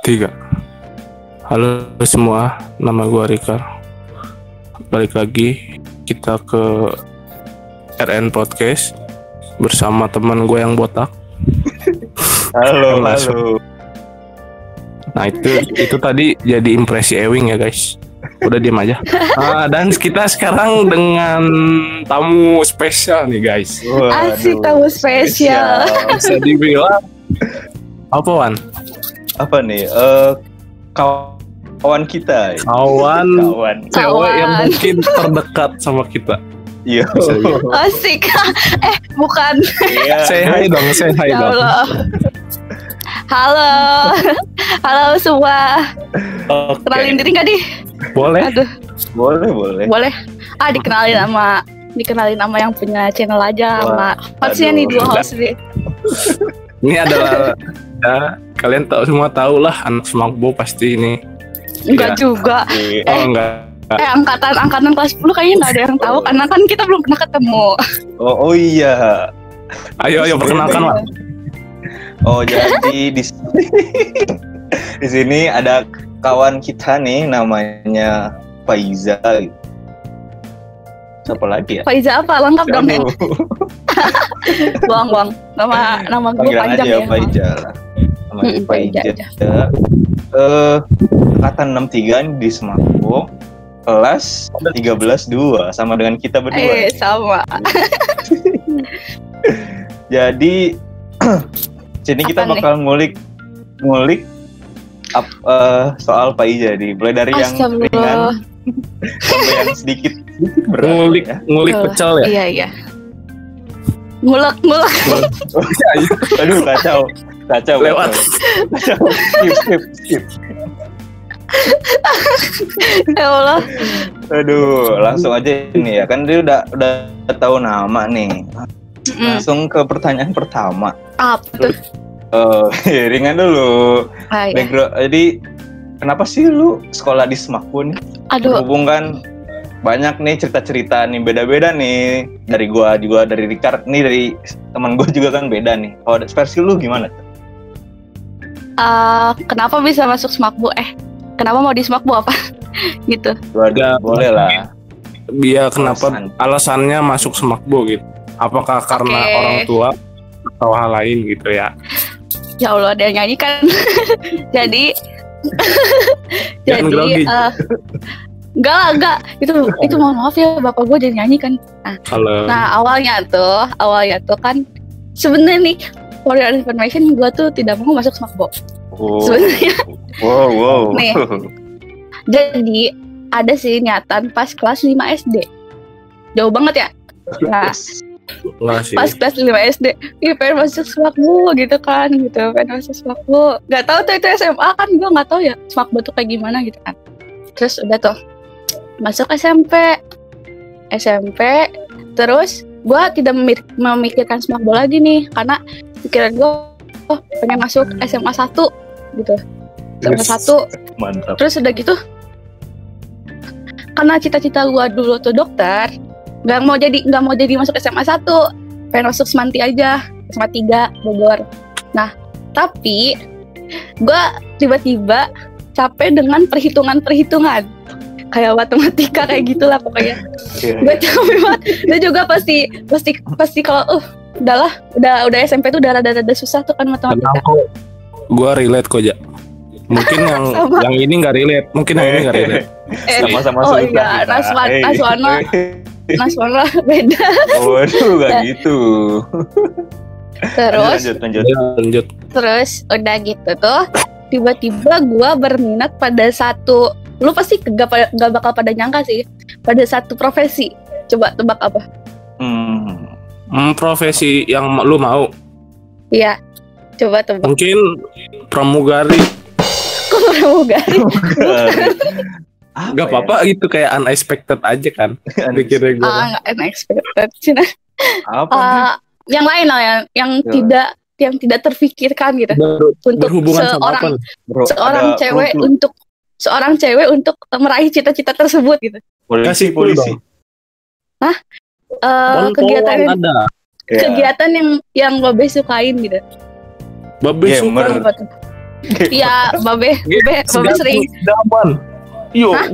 Tiga. Halo semua, nama gue Rika. Balik lagi kita ke RN Podcast bersama teman gue yang botak. Halo. Nah itu tadi jadi impresi Ewing ya guys. Udah diem aja. Dan kita sekarang dengan tamu spesial nih guys. Asik, tamu spesial. Bisa dibilang apa Wan? Apa nih? Kawan kita. Kawan. Cewek yang mungkin terdekat sama kita. Iya. Asik. Bukan. Say hi dong. Ya Allah. Halo semua. Okay. Kenalin diri nggak nih? Boleh. Aduh. Boleh. Dikenalin nama yang punya channel aja. Wah, sama hostnya nih, dua host nih. Ini adalah kalian semua tahu lah anak Smakbo pasti ini. Enggak juga. Oh enggak. Angkatan kelas 10 kayaknya nggak ada yang tahu karena kan kita belum pernah ketemu. Oh iya. Ayo perkenalkan Wan. Oh jadi di sini ada kawan kita nih namanya Faiza. Siapa lagi ya? Faiza apa? Lengkap dong ya. Buang. Nama gue panjang aja ya. Faiza lah. Namanya Faiza. Angkatan 63 di Smakbo. Kelas 13-2 sama dengan kita berdua. Sama. Jadi sini kita bakal ngulik soal Faiza nih. Mulai dari yang ringan sampai yang sedikit berat. Ngulik pecel ya? Iya. Ngulek. Aduh kacau. Lewat. Skip. Ya Allah. Aduh, langsung aja ini ya. Kan dia udah tahu nama nih. Langsung ke pertanyaan pertama. Apa tuh? Ringan dulu. Iya. Background. Jadi kenapa sih lu sekolah di Smakbo nih? Aduh. Berhubung kan banyak nih cerita-cerita nih beda-beda nih. Dari gua juga, dari Ricard nih, dari teman gua juga kan beda nih. Kalau versi lu gimana? Kenapa bisa masuk Smakbo? Kenapa mau di Smakbo apa? Gitu. Waduh, boleh lah. Biar kenapa alasannya masuk Smakbo gitu? Apakah karena orang tua atau hal lain gitu ya? Ya Allah, dia nyanyi kan. Jadi enggak. Itu mohon maaf ya, bapak gue jadi nyanyi kan. Nah, awalnya tuh kan sebenarnya nih, for your information, gue tuh tidak mau masuk Smakbo. Sebenarnya. Wow. Nih. Jadi ada sih niatan pas kelas 5 SD. Jauh banget ya. Nah, pas kelas 5 SD, pengen masuk Smakbo gitu kan, pengen masuk Smakbo. Gak tahu tuh itu SMA kan, gue nggak tahu ya Smakbo tuh kayak gimana gitu kan. Terus udah tuh masuk SMP, terus gue tidak memikirkan Smakbo lagi nih, karena pikiran gue pengen masuk SMA 1 gitu. SMA 1. Mantap. Terus udah gitu, karena cita-cita gue dulu tuh dokter, nggak mau jadi masuk SMA 1, pengen masuk Semanti aja, SMA 3 Bogor. Nah, tapi gue tiba-tiba capek dengan perhitungan kayak matematika kayak gitulah pokoknya. Gue capek banget. Dia juga pasti kalau udah SMP tuh udah rada susah tuh kan matematika. Gue relate kok ya. Mungkin yang ini nggak relate, Sama-sama oh susah. iya, Naswana beda. Waduh, gak gitu. Terus lanjut. Terus udah gitu tuh, tiba-tiba gue berminat pada satu. Lu pasti gak bakal pada nyangka sih, pada satu profesi. Coba tebak apa? Profesi yang lu mau? Iya, coba tebak. Mungkin pramugari. Kok pramugari? Gak apa-apa gitu, kayak unexpected aja kan. Pikirnya gue. Nggak unexpected Cina. Apa? Yang lain lah yang tidak terfikirkan gitu. Untuk seorang cewek untuk meraih cita-cita tersebut gitu. Polisi. Hah? Kegiatan yang Babe sukain gitu. Babe suka Iya, babe sering. Daman. Yo. Hah?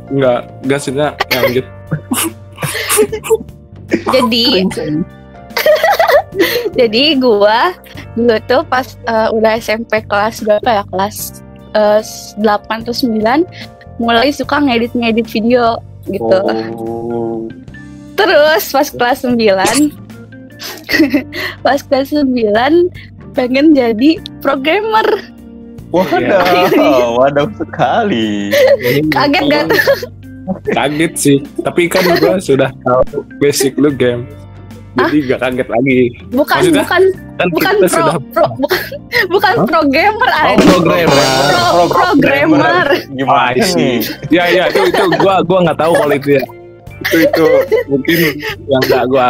Enggak sihnya lanjut. Jadi gua dulu tuh pas udah SMP kelas berapa ya? Kelas 8 atau 9 mulai suka ngedit video gitu. Oh. Terus pas kelas 9 pas kelas 9 pengen jadi programmer. Waduh sekali. Kaget gak? Kaget sih, tapi kan gue sudah tahu basic lu game, jadi gak kaget lagi. Bukan programmer aja. Programmer. Gimana sih? Ya itu gue nggak tahu kalau itu ya. Itu mungkin yang nggak gue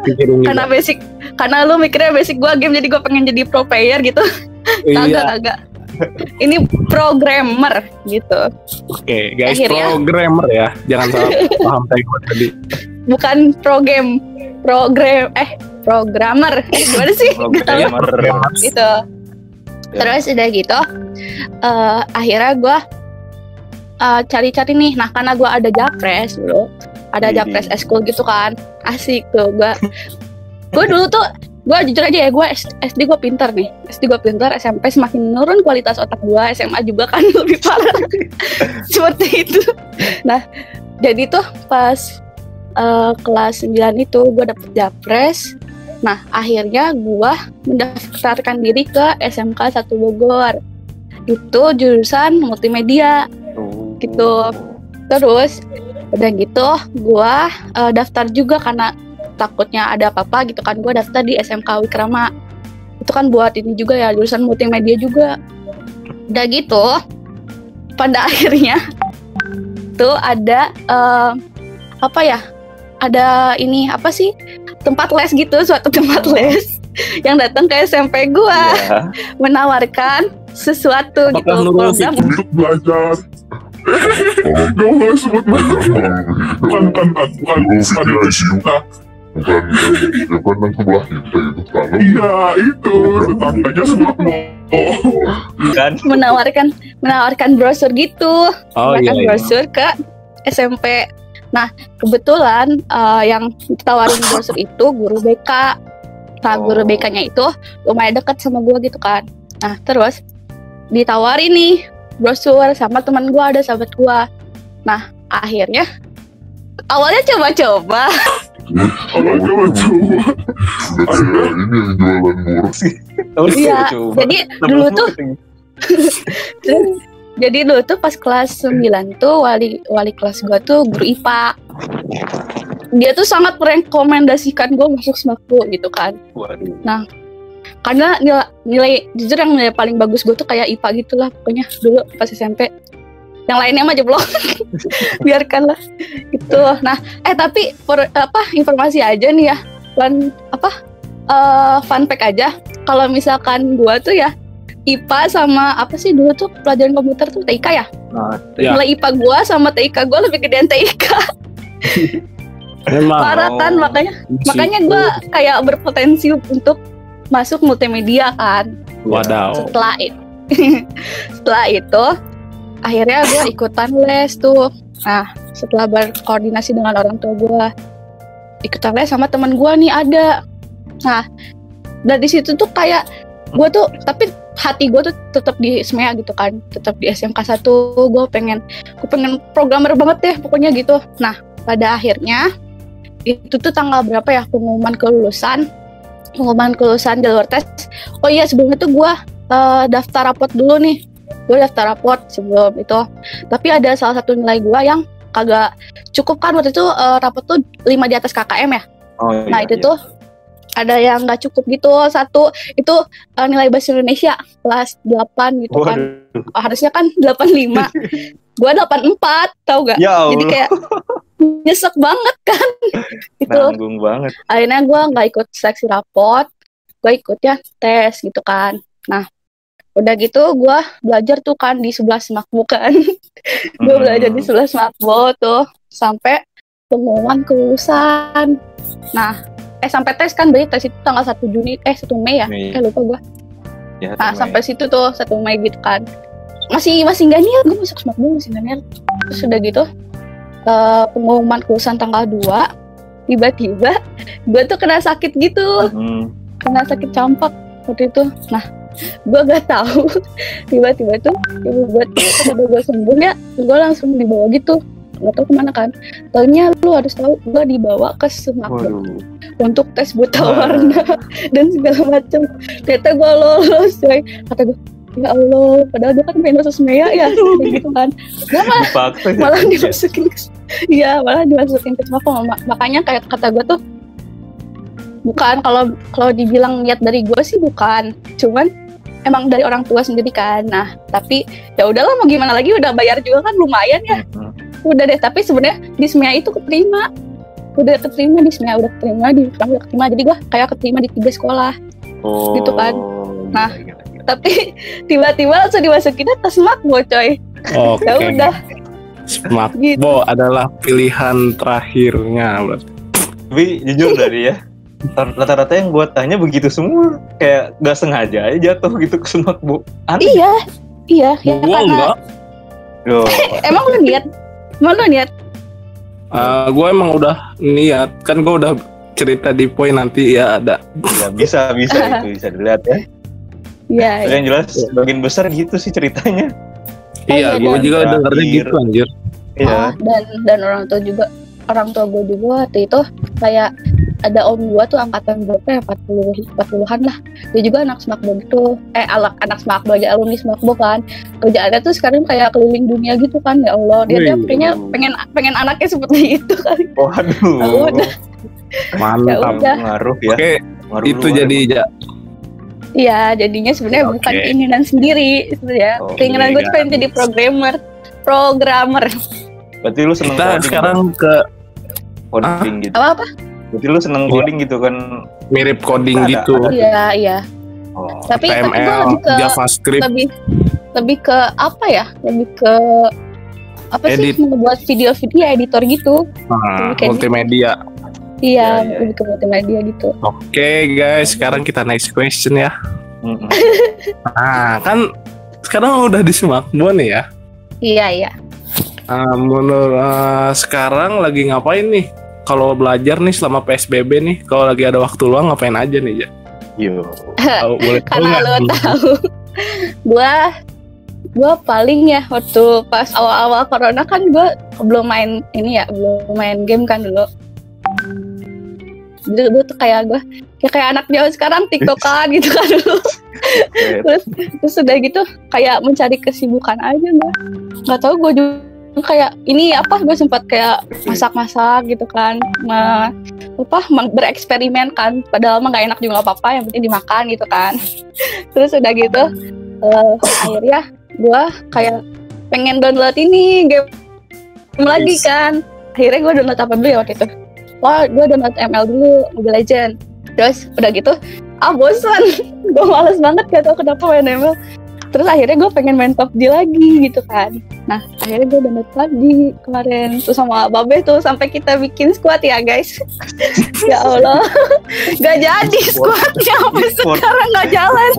pikirin. Karena lu mikirnya basic gue game, jadi gue pengen jadi pro player gitu. Kagak. Ini programmer gitu. Oke, guys, akhirnya, programmer ya. Jangan salah paham kayak gue tadi. Bukan programmer. Gimana sih? Programmer. Gitu. Terus udah gitu, akhirnya gue cari-cari nih. Nah, karena gue ada Japres dulu, ada Japres eskul gitu kan, asik tuh gue. Gue dulu tuh, gue jujur aja ya, gue SD gue pintar, SMP semakin menurun kualitas otak gue, SMA juga kan lebih parah. Seperti itu. Nah, jadi tuh pas kelas 9 itu gue dapet Japres. Nah, akhirnya gue mendaftarkan diri ke SMK 1 Bogor. Itu jurusan multimedia gitu. Terus udah gitu gue daftar juga karena takutnya ada apa-apa gitu kan, gue daftar di SMK Wikrama. Itu kan buat ini juga ya, jurusan multimedia juga. Udah gitu pada akhirnya tuh ada ada ini apa sih, tempat les gitu, suatu tempat les yang datang ke SMP gue menawarkan sesuatu gitu, program untuk belajar. Gak boleh sebut nama. Bukan yang sebelah kita itu kan. Iya itu tetangganya sebelah Kan? menawarkan brosur gitu, brosur ke SMP. Nah, kebetulan yang ditawarin brosur itu guru BK. Nah, guru BK-nya itu lumayan deket sama gue gitu kan. Nah, terus ditawarin nih brosur sama teman gue, ada sahabat gue. Nah, akhirnya awalnya coba-coba. Iya, jadi dulu tuh pas kelas 9 tuh wali kelas gue tuh guru IPA. Dia tuh sangat merekomendasikan gue masuk SMAKBO gitu kan. Nah, karena nilai jujur yang nilai paling bagus gue tuh kayak IPA gitulah pokoknya dulu pas SMP. Yang lainnya mah jeblok. Biarkanlah gitu. Nah, tapi informasi aja nih ya. Fun fact aja. Kalau misalkan gua tuh ya IPA sama apa sih dulu tuh pelajaran komputer tuh TIK ya? Nilai IPA gua sama TIK gua lebih gedean TIK. Parah kan, makanya gua kayak berpotensi untuk masuk multimedia kan. Wadaw. Setelah itu akhirnya gue ikutan les tuh. Nah, setelah berkoordinasi dengan orang tua gue, ikutan les sama teman gue nih ada. Nah, dari situ tuh kayak gue tuh, tapi hati gue tuh tetap di SMEA gitu kan, tetap di SMK 1. Gue pengen programmer banget deh pokoknya gitu. Nah, pada akhirnya itu tuh tanggal berapa ya pengumuman kelulusan jalur tes. Oh iya, sebelumnya tuh gue daftar rapot dulu nih. Gue daftar rapot sebelum itu, tapi ada salah satu nilai gue yang kagak cukup kan waktu itu. Rapot tuh 5 di atas KKM ya. Nah itu tuh ada yang nggak cukup gitu. Satu itu nilai bahasa Indonesia kelas 8 gitu kan. Harusnya kan 85. Gue 84, tau gak? Ya Allah. Jadi kayak nyesek banget kan. Itu nanggung banget. Akhirnya gue nggak ikut seleksi rapot, gue ikutnya tes gitu kan. Nah, udah gitu gue belajar tuh kan di 11 SMAKBO kan. Gue belajar di 11 SMAKBO tuh sampai pengumuman kelulusan. Nah, sampai tes kan, berarti tes itu tanggal 1 Mei ya? Lupa gue. Ya, Nah, Mei. sampai situ tuh 1 Mei gitu kan. Masih nggak niat, gue masuk SMAK dulu masih nggak niat. Terus udah gitu, pengumuman kelulusan tanggal 2, tiba-tiba gue tuh kena sakit gitu. Kena sakit campak waktu itu. Nah, gue gak tahu. Tiba-tiba tuh ibu gue tuh udah gue sembuh ya, gue langsung dibawa gitu. Gak tahu kemana kan. Taunya lu harus tahu gue dibawa ke SMAK untuk tes buta warna dan segala macam. Ternyata gue lolos, coy. Kata gue, ya Allah, padahal gue kan pengen masuk SMEA ya, kayak gitu kan. Gue malah dimasukin ke, iya malah dimasukin ke SMAK. Makanya kayak kata gue tuh, bukan kalau dibilang niat dari gue sih bukan, cuman emang dari orang tua sendiri kan. Nah tapi ya udahlah, mau gimana lagi, udah bayar juga kan lumayan ya. Udah deh, tapi sebenarnya di SMEA itu keterima di SMEA, udah keterima di Frankfurt, udah keterima. Jadi gue kayak keterima di 3 sekolah gitu kan. Nah tapi tiba-tiba langsung dimasukin ke SMAKBO, coy. Oke. Ya udah. SMAKBO adalah pilihan terakhirnya berarti. Tapi jujur dari ya, rata-rata yang gue tanya begitu semua, kayak gak sengaja aja jatuh gitu ke SMAKBO. Iya ya Gua karena enggak. emang lu niat. Gue emang udah niat, kan gue udah cerita di poin nanti ya ada. Ya bisa itu bisa dilihat ya. Iya. Yang jelas bagian besar gitu sih ceritanya. Iya, gue juga dengarnya gitu anjir. Iya. Dan orang tua gue juga waktu itu kayak ada om gue tuh angkatan berapa ya, 40-an lah. Dia juga anak SMAKBO gitu. Anak SMAKBO aja, alumni SMAKBO kan. Kerjaannya tuh sekarang kayak keliling dunia gitu kan. Ya Allah, dia kayaknya pengen anaknya seperti itu kan. Waduh. Udah. Mantap. Ya Ngaruh ya. Oke, Ngaruh itu luar. jadi Iya, jadinya sebenarnya bukan keinginan sendiri sebenarnya. Keinginan gue tuh pengen jadi programmer. Berarti lu seneng kita coding sekarang ke coding gitu. Apa? Berarti lu seneng coding gitu kan. mirip coding Ada. gitu. Iya. Oh. Tapi gue HTML, lebih ke JavaScript. lebih ke apa ya? Lebih ke apa Edit. sih, membuat video-video editor gitu. Kayak Multimedia. Iya, Iya. lebih ke multimedia gitu. Oke guys, sekarang kita next question ya. Mm-mm. Nah, kan sekarang udah di SMAKBO nih ya. Iya. Menurut sekarang lagi ngapain nih? Kalau belajar nih selama PSBB nih, kalau lagi ada waktu luang ngapain aja nih ya? Yo. Boleh tahu Karena nggak? lo tahu, gue paling ya waktu pas awal-awal corona kan gue belum main game kan dulu. Jadi gue tuh kayak anak jauh sekarang TikTokan gitu kan dulu. terus udah gitu kayak mencari kesibukan aja gue. Nggak tahu, gue juga kayak ini apa, gue sempat kayak masak-masak gitu kan, bereksperimen kan, padahal mah nggak enak juga nggak apa-apa, yang penting dimakan gitu kan. Terus udah gitu akhirnya gue kayak pengen download ini game lagi kan. Akhirnya gue download apa dulu ya waktu itu? Gue download ML dulu, Mobile Legends. Terus udah gitu bosan. Gue males banget, gak tau kenapa main ML. Terus akhirnya gue pengen main PUBG lagi gitu kan. Nah akhirnya gue download PUBG kemarin tuh sama Babe tuh, sampai kita bikin squad ya guys. Ya Allah, gak jadi squadnya sampai sekarang gak jalan.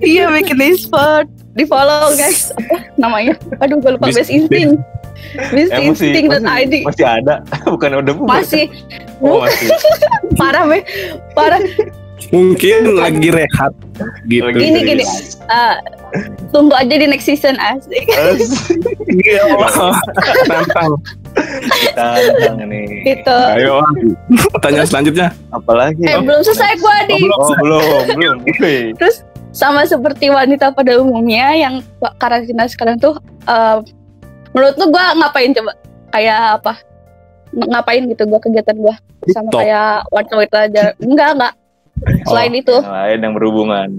Iya, bikin e-sport, di follow guys. Apa namanya? Aduh gue lupa. Best Instinct. Instinct.id masih ada. Bukan udah bubar. masih. Masih. Parah. Mungkin lagi rehat gitu. Gini. Tunggu aja di next season, asik. Nantang. Tantang nih. Gitu. Ayo, pertanyaan selanjutnya. Apalagi? Belum selesai gua di. Belum. Terus sama seperti wanita pada umumnya yang karantina sekarang tuh, menurut lu gue ngapain coba? Kayak apa? Ngapain gitu gue kegiatan gue? Sama TikTok. kayak wanita aja. Enggak. Selain itu. Yang lain yang berhubungan.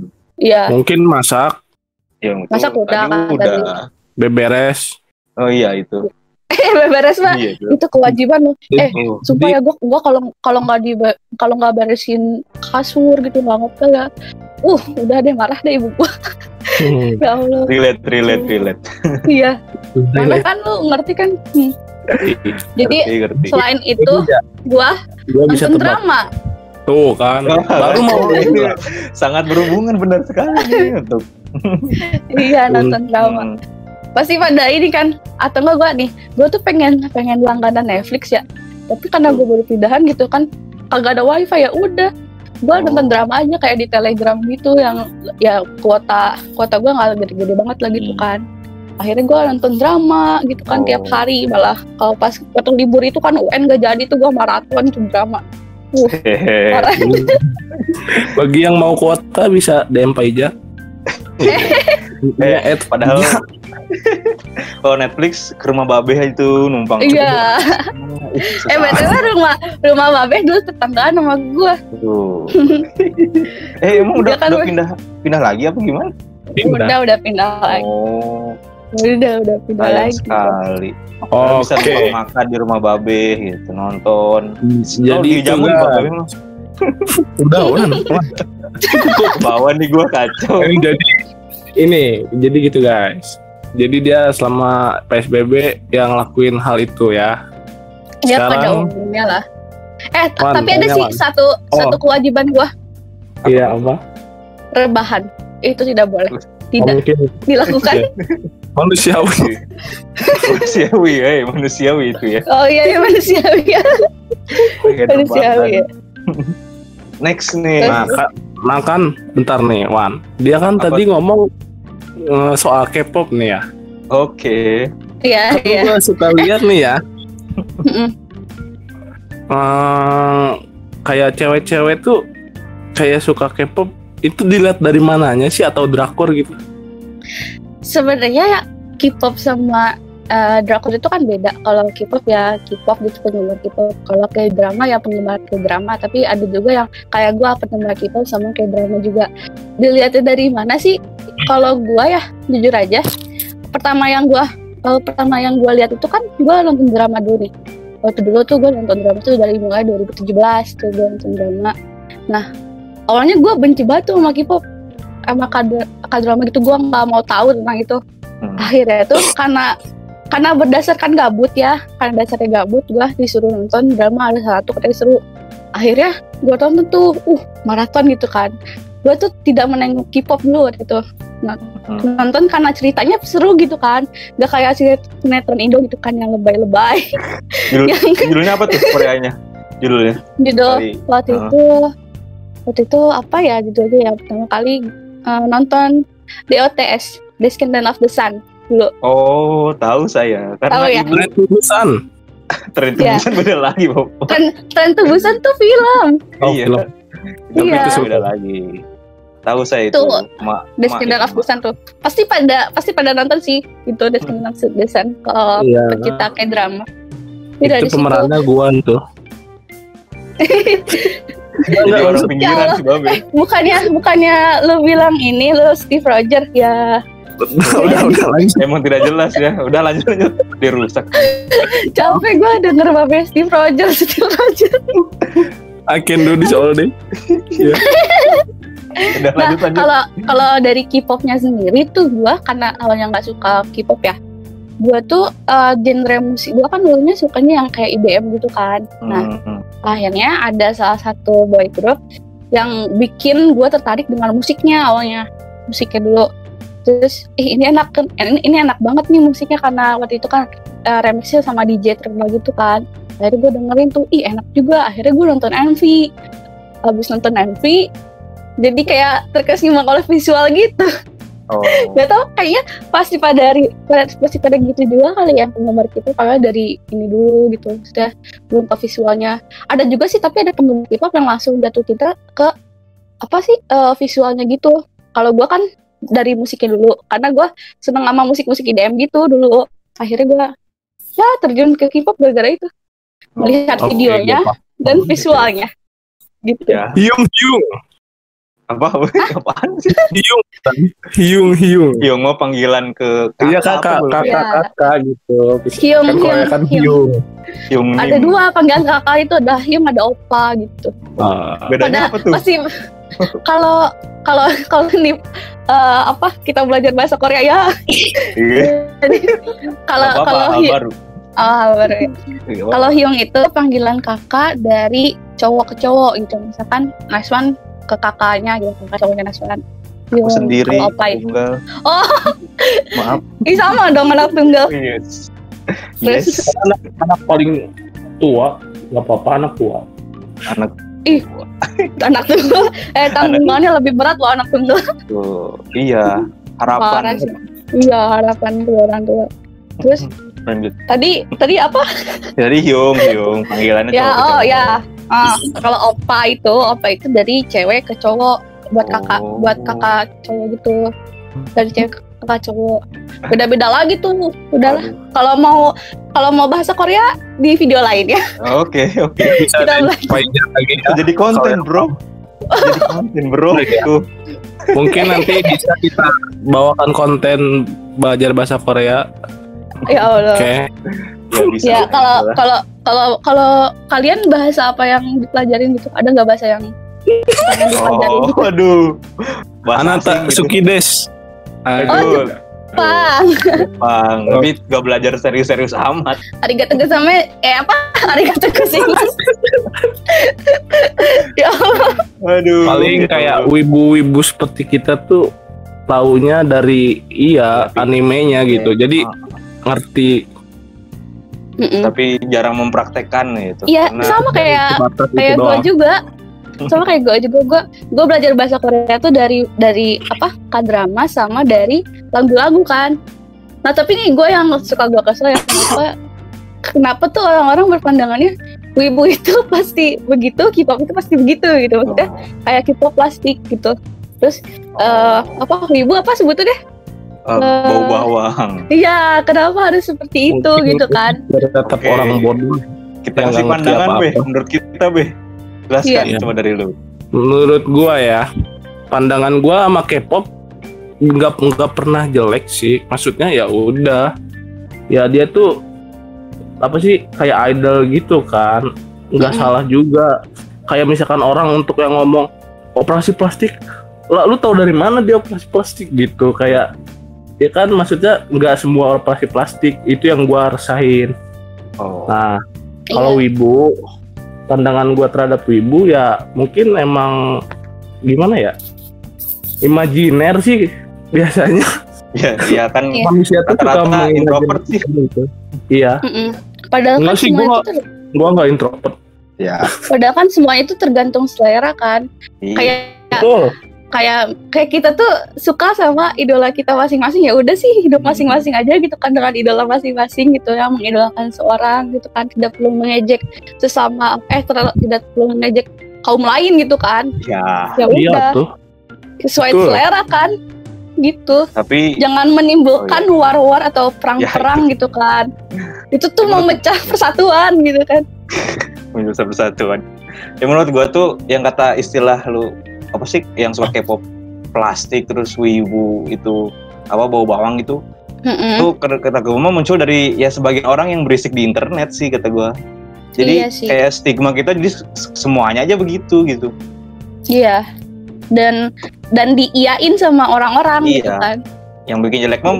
Iya. Mungkin masak, Masak udah kan, tadi. beberes. Oh iya itu. Beres mah. Iya, Itu kewajiban loh. Oh. Sumpah ya, gue kalau nggak beresin kasur gitu nggak ngapa ya. Udah deh, marah deh ibu gue. Ya Allah. Relate. Iya. Mana kan lu ngerti kan? Jadi Ngerti. selain itu, gue Gua bisa nonton tebak. drama. Tuh kan, baru mau ini sangat berhubungan benar sekali nih untuk Iya, nonton drama. Pasti pada ini kan, atau enggak gue tuh pengen langganan Netflix ya. Tapi karena gue baru pindahan gitu kan, kagak ada wifi ya udah. Gue nonton drama aja kayak di Telegram gitu yang ya kuota gue nggak gede-gede banget lah gitu kan. Akhirnya gue nonton drama gitu kan tiap hari, malah kalau pas waktu libur itu kan UN gak jadi tuh gue maraton tuh drama. Parah. Bagi yang mau kuota bisa DM Pak Ija. Padahal kalau Netflix ke rumah Babe itu numpang. Iya. Betul rumah Babe dulu tetanggaan sama gue. Emang udah pindah lagi apa gimana? Udah pindah lagi. Udah pindah lagi. Sekali. Bisa makan di rumah Babe gitu, nonton. Jadi jamu di Babe mah. Udah. Ke bawah nih gue kacau. Jadi gitu guys. Jadi dia selama PSBB yang lakuin hal itu ya. Ya pada umumnya lah. Tapi ada sih satu kewajiban gue. Iya apa? Rebahan. Itu tidak boleh. Tidak dilakukan. Manusiawi itu ya. Oh iya manusiawi ya. Manusiawi ya. Next nih. Nah kan bentar nih Wan. Dia kan tadi ngomong soal K-pop nih ya. Oke. Iya. Gue suka lihat nih ya. Kayak cewek-cewek tuh kayak suka K-pop itu dilihat dari mananya sih atau drakor gitu? Sebenarnya ya K-pop sama drakor itu kan beda. Kalau K-pop ya K-pop gitu, penggemar K-pop. Kalau K-drama ya penggemar K-drama. Tapi ada juga yang kayak gue penggemar K-pop sama K-drama juga. Dilihatnya dari mana sih? Kalau gue ya jujur aja, pertama yang gue lihat itu kan gue nonton drama dulu nih. Waktu dulu tuh gue nonton drama tuh dari mulai 2017 tuh gue nonton drama. Nah awalnya gue benci banget tuh sama K-pop, sama K-drama gitu, gue nggak mau tahu tentang itu. Akhirnya tuh karena berdasarkan gabut ya, karena dasarnya gabut, gue disuruh nonton drama, ada satu katanya seru. Akhirnya gue tonton tuh, maraton gitu kan. Gue tuh tidak menengok K-pop dulu gitu. Nonton karena ceritanya seru gitu kan, gak kayak sinetron Indo gitu kan yang lebay-lebay. Judulnya apa tuh Koreanya? Judul waktu itu apa ya judulnya ya, pertama kali nonton DOTS, Descendant of the Sun dulu. Oh tahu saya karena ya? Tren Tubusan. Tren Tubusan beda lagi Bob. Tren Tubusan tuh film. Iya. Tapi itu beda lagi. Tahu saya itu. Descendant of the Sun tuh. Pasti pada nonton sih itu Descendant of the Sun kalau pecinta kayak drama. Itu pemerannya gua tuh. Jadi orang pinggiran sih Babe. Bukannya lu bilang ini lu Steve Rogers ya. udah lanjut. Emang tidak jelas ya. Udah lanjut dia rusak. Capek gue denger Babe Steve Rogers. I can do this all day. Yeah. Udah lanjut. Kalau dari K-popnya sendiri tuh gue karena awalnya nggak suka K-pop ya. Gue tuh genre musik gue kan dulunya sukanya yang kayak IDM gitu kan. Nah akhirnya ada salah satu boy group yang bikin gue tertarik dengan musiknya musiknya dulu. Terus ini enak banget nih musiknya karena waktu itu kan remixnya sama DJ terkenal gitu kan. Akhirnya gue dengerin tuh, enak juga. Akhirnya gue nonton MV. Habis nonton MV, jadi kayak terkesima oleh visual gitu. Gak tau kayaknya pasti pada gitu juga kali ya penggemar kita, kalau dari ini dulu gitu, sudah belum ke visualnya. Ada juga sih, tapi ada penggemar K-pop yang langsung jatuh cinta ke visualnya gitu. Kalau gue kan dari musiknya dulu, karena gue seneng sama musik IDM gitu dulu. Akhirnya gue terjun ke K-pop gara-gara itu, melihat videonya dan visualnya gitu. Hyung apaan sih? Hyung mau panggilan ke kakak. Iya kakak gitu. Hyung ada dua panggilan kakak itu, ada Hyung ada Oppa gitu. Bedanya apa tuh? Masih kalau nih kita belajar bahasa Korea ya. Kalau baru ya. Kalau Hyung itu panggilan kakak dari cowok ke cowok gitu. Misalkan Naswan ke kakaknya gitu, kakak cowoknya Naswan. Aku sendiri. Kalau opa itu. Tunggal. Oh, Maaf. sama dong anak tunggal. Yes. Terus Anak paling tua, nggak apa-apa anak tua. Anak anak tunggal, tanggungannya lebih berat loh anak tunggal. tuh. Iya. Parah Harapan. sih. Iya, harapan kedua orang tua. Terus Lanjut. tadi apa? Dari Hyung panggilannya Ya, cowok ke cowok. ya. Kalau opa itu dari cewek ke cowok buat kakak cowok gitu. Dari cewek ke kakak cowok. Beda-beda lagi tuh. Udahlah. Aduh. Kalau mau bahasa Korea di video lain ya. Oke. Bisa Kita mulai. poinnya lagi ya. Jadi konten, Bro. Jadi konten, Bro. Itu. Mungkin nanti bisa kita bawakan konten belajar bahasa Korea. Ya Allah. Oke. Ya bisa. Ya kalau kalian bahasa apa yang dipelajarin gitu? Ada nggak bahasa yang dipelajarin Oh, gitu? waduh. Bahasa Anata asing gitu. Sukides. Aduh. Jepang. Jepang. Tapi gak belajar serius-serius amat. Arigato gozaimasu. Arigato gozaimasu. Ya Allah. Waduh. Paling kayak wibu-wibu seperti kita tuh taunya dari animenya gitu. Jadi ngerti Mm-mm. Tapi jarang mempraktekkan gitu. Iya, Karena sama kayak sebatas itu gue doang. juga. Sama kayak gue juga. Gue belajar bahasa Korea tuh dari K-drama sama dari lagu-lagu kan. Nah tapi nih gue yang suka gue kesel ya kenapa tuh orang-orang berpandangannya wibu itu pasti begitu, K-pop itu pasti begitu gitu. Maksudnya kayak K-pop plastik gitu. Terus wibu apa sebutnya deh? bau bawang. Iya, kenapa harus seperti itu Mungkin gitu kan? tetap Oke. orang bodoh. Kita Yang kasih nggak ngerti pandangan, Be. apa-apa. Menurut kita, Be. Jelaskan Iya. coba dari lu. Menurut gua ya, pandangan gua sama K-pop nggak pernah jelek sih. Maksudnya ya udah, ya dia tuh apa sih kayak idol gitu kan, nggak salah juga. Kayak misalkan orang untuk yang ngomong operasi plastik, lah lu tahu dari mana dia operasi plastik gitu, kayak ya kan maksudnya nggak semua operasi plastik itu yang gua rasain. Oh. Nah, kalau wibu, pandangan gua terhadap wibu ya mungkin emang gimana ya? Imajiner sih biasanya. Iya kan Iya. Manusia tuh suka rata-rata introvert sih. gitu. Iya, Padahal Enggak kan sih, semua gua itu gua nggak introvert. Ya. padahal kan semua itu tergantung selera kan. Iya. Kayak Betul. kayak kita tuh suka sama idola kita masing-masing, ya udah sih hidup masing-masing aja gitu kan dengan idola masing-masing gitu ya, mengidolakan seorang gitu kan, tidak perlu mengejek sesama tidak perlu mengejek kaum lain gitu kan, Ya. ya Iya udah tuh. sesuai Betul. selera kan gitu, Tapi jangan menimbulkan war-war atau perang-perang gitu kan, itu tuh memecah persatuan gitu kan. menyusah persatuan. Ya menurut gua tuh yang kata istilah lu apa sih yang suka K-pop plastik terus wibu itu apa bau bawang itu tuh kata gue mah muncul dari ya sebagian orang yang berisik di internet sih kata gue. Jadi Iya sih. kayak stigma kita jadi semuanya aja begitu gitu. Iya, dan diiyain sama orang-orang gitu Iya. kan. Yang bikin jelek mah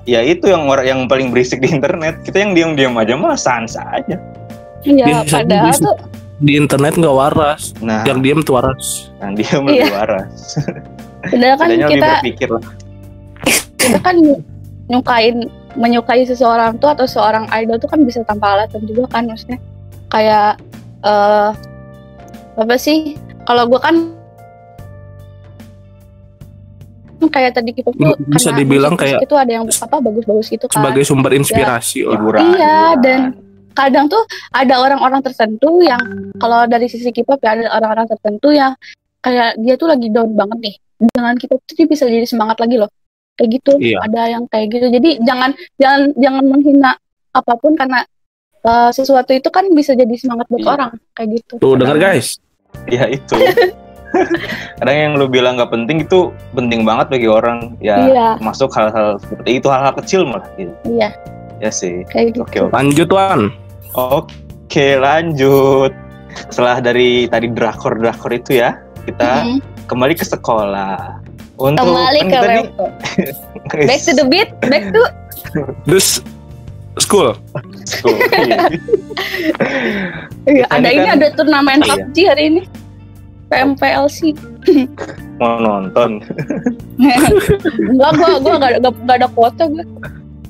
ya itu yang orang yang paling berisik di internet. Kita yang diam-diam aja mah sans aja. Iya, Bisa padahal berisik. tuh Di internet nggak waras, Nah, yang diem tuh waras. yang diam lebih waras. padahal kan Setidaknya lebih kita berpikir lah. kan menyukai seseorang tuh atau seorang idol tuh kan bisa tanpa alasan juga kan, maksudnya kayak apa sih, kalau gue kan kayak tadi kita tuh Bisa karena dibilang musik kayak itu ada yang bagus-bagus gitu kan. sebagai sumber inspirasi lah. Hiburan. Iya, dan kadang tuh ada orang-orang tertentu yang kalau dari sisi K-pop ya ada orang-orang tertentu yang kayak dia tuh lagi down banget nih. Dengan K-pop tuh dia bisa jadi semangat lagi loh. Kayak gitu. Iya. Ada yang kayak gitu. Jadi jangan menghina apapun karena sesuatu itu kan bisa jadi semangat buat Iya. orang kayak gitu. Tuh denger guys. Ya itu. Kadang yang lu bilang nggak penting itu penting banget bagi orang. Ya Iya. masuk hal-hal seperti itu, hal-hal kecil malah gitu. Iya, Ya sih. kayak gitu. Oke. Lanjut Wan. Oke, lanjut. Setelah dari tadi drakor itu ya, kita kembali ke sekolah. Untuk Kembali kan ke kita nih- laptop. Back to the beat, back to Terus School. Iya, ada ini kan, ada turnamen PUBG hari ini. PMPLC. Mau nonton. Enggak, gua gak ada kuota gue.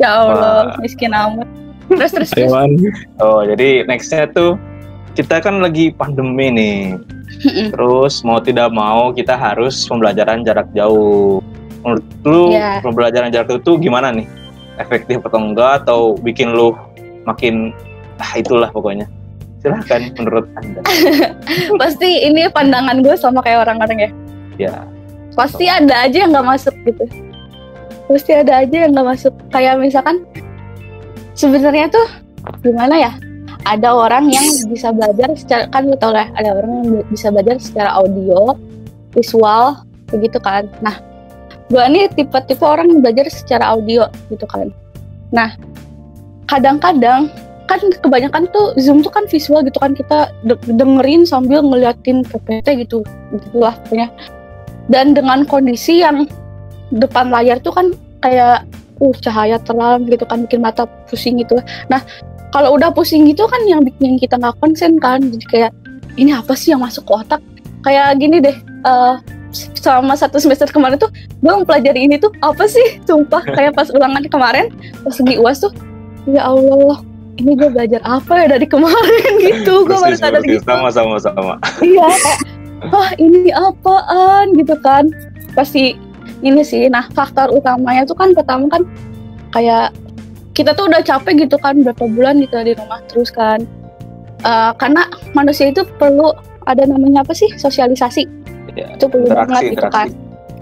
Ya Allah, miskin amat. Terus. Oh, jadi nextnya tuh kita kan lagi pandemi nih. Terus mau tidak mau kita harus pembelajaran jarak jauh. Menurut lu pembelajaran jarak jauh tuh gimana nih? Efektif atau enggak, atau bikin lu makin itulah pokoknya. Silahkan menurut Anda. Pasti ini pandangan gue sama kayak orang-orang ya. Ya. Pasti ada aja yang nggak masuk gitu. Pasti ada aja yang nggak masuk. Kayak misalkan sebenarnya tuh gimana ya? Ada orang yang bisa belajar secara, kan lu tau lah, ada orang yang bisa belajar secara audio, visual, begitu kan. Nah, gue nih tipe-tipe orang yang belajar secara audio gitu kan. Nah, kadang-kadang kan kebanyakan tuh Zoom tuh kan visual gitu kan, kita dengerin sambil ngeliatin PPT gitu lah pokoknya. Dan dengan kondisi yang depan layar tuh kan kayak cahaya terang gitu kan, bikin mata pusing gitu. Nah, kalau udah pusing gitu kan yang bikin kita nggak konsen kan, jadi kayak ini apa sih yang masuk ke otak. Kayak gini deh, selama 1 semester kemarin tuh gue mempelajari ini tuh apa sih, sumpah. Kayak pas ulangan kemarin, pas lagi UAS tuh, ya Allah, ini gue belajar apa ya dari kemarin gitu. Gue baru sadar gitu. Sama. Iya, kayak, wah ini apaan gitu kan. Pasti ini sih. Nah, faktor utamanya tuh kan pertama kan kayak kita tuh udah capek gitu kan, berapa bulan gitu di rumah terus kan. Karena manusia itu perlu ada namanya apa sih, sosialisasi. Ya, itu perlu banget gitu kan.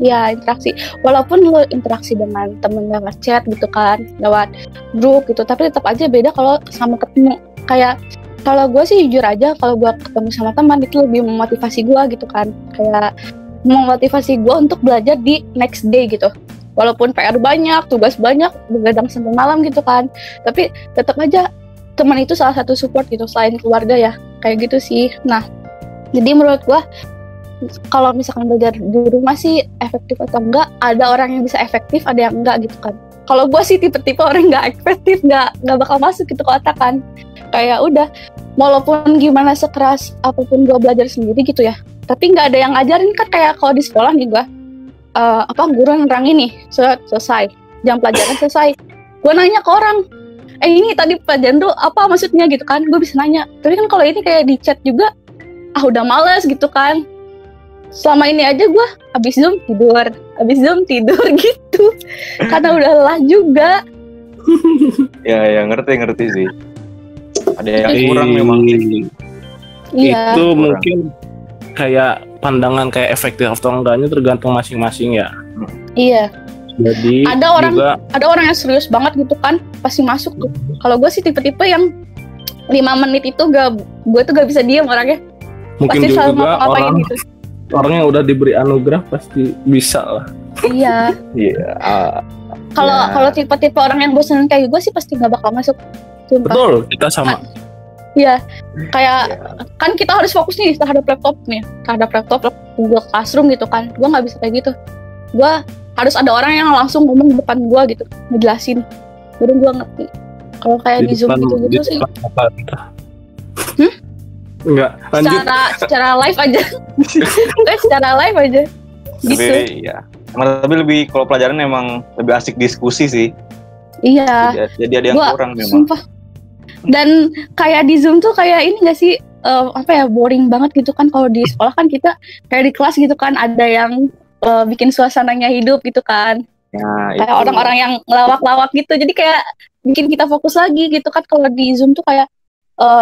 Ya, interaksi. Walaupun lo interaksi dengan temen lewat chat gitu kan, lewat grup gitu, tapi tetap aja beda kalau sama ketemu. Kayak kalau gue sih jujur aja, kalau gue ketemu sama teman itu lebih memotivasi gue gitu kan. Kayak memotivasi gue untuk belajar di next day gitu. Walaupun PR banyak, tugas banyak, begadang sampai malam gitu kan, tapi tetap aja teman itu salah satu support gitu, selain keluarga ya, kayak gitu sih. Nah, jadi menurut gua kalau misalkan belajar di rumah sih efektif atau enggak, ada orang yang bisa efektif, ada yang enggak gitu kan. Kalau gua sih tipe-tipe orang nggak efektif, nggak bakal masuk gitu ke otak kan. Kayak udah, walaupun gimana sekeras apapun gua belajar sendiri gitu ya, tapi nggak ada yang ngajarin kan. Kayak kalau di sekolah nih gua, guru nerangin nih, selesai, jam pelajaran selesai, gue nanya ke orang, ini tadi pelajaran tuh apa maksudnya gitu kan, gue bisa nanya. Tapi kan kalau ini kayak di chat juga, udah males gitu kan. Selama ini aja gue abis Zoom tidur gitu, karena udah lelah juga. Ya ngerti sih. Ada yang kurang memang. Iya. Itu mungkin kayak pandangan kayak efektif atau enggaknya tergantung masing-masing ya. Iya. Jadi ada orang yang serius banget gitu kan, pasti masuk tuh. Kalau gue sih tipe-tipe yang 5 menit itu gue tuh gak bisa diam orangnya. Mungkin pasti juga orang yang udah diberi anugerah pasti bisa lah. Iya. Iya. Kalau tipe-tipe orang yang bosan kayak gue sih pasti gak bakal masuk. Sumpah. Betul, kita sama. Iya, kayak kan kita harus fokus nih terhadap laptop Google Classroom gitu kan. Gue nggak bisa kayak gitu. Gue harus ada orang yang langsung ngomong di depan gue gitu, ngejelasin. Baru gue ngerti. Kalau kayak di Zoom gitu sih. Enggak, lanjut. Secara live aja. Secara live aja. Gitu. Tapi ya, tapi lebih kalau pelajaran emang lebih asik diskusi sih. Iya. Jadi ada yang kurang memang. Sumpah. Dan kayak di Zoom tuh kayak ini nggak sih, boring banget gitu kan. Kalau di sekolah kan kita kayak di kelas gitu kan, ada yang bikin suasananya hidup gitu kan. Ya, kayak orang-orang yang ngelawak-lawak gitu, jadi kayak bikin kita fokus lagi gitu kan. Kalau di Zoom tuh kayak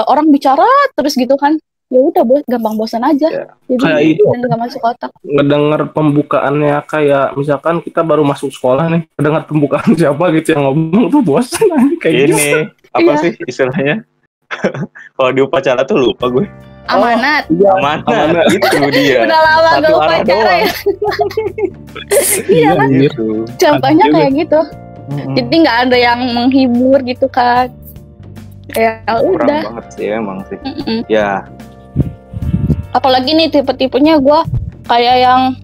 orang bicara terus gitu kan, ya udah gampang bosan aja. Ya. Jadi kayak itu nggak masuk otak. Ngedenger pembukaannya, kayak misalkan kita baru masuk sekolah nih, ngedenger pembukaan siapa gitu yang ngomong tuh bosan kayak ini gitu. Apa sih istilahnya? Kalau di upacara tuh lupa gue. Amanat. Amanat itu dia. Udah lama gak upacara ya. Iya kan? Gitu. Contohnya kayak gitu. Jadi nggak ada yang menghibur gitu kan. Kayak kurang udah. Banget sih emang sih. Ya. Apalagi nih tipe-tipenya gue kayak yang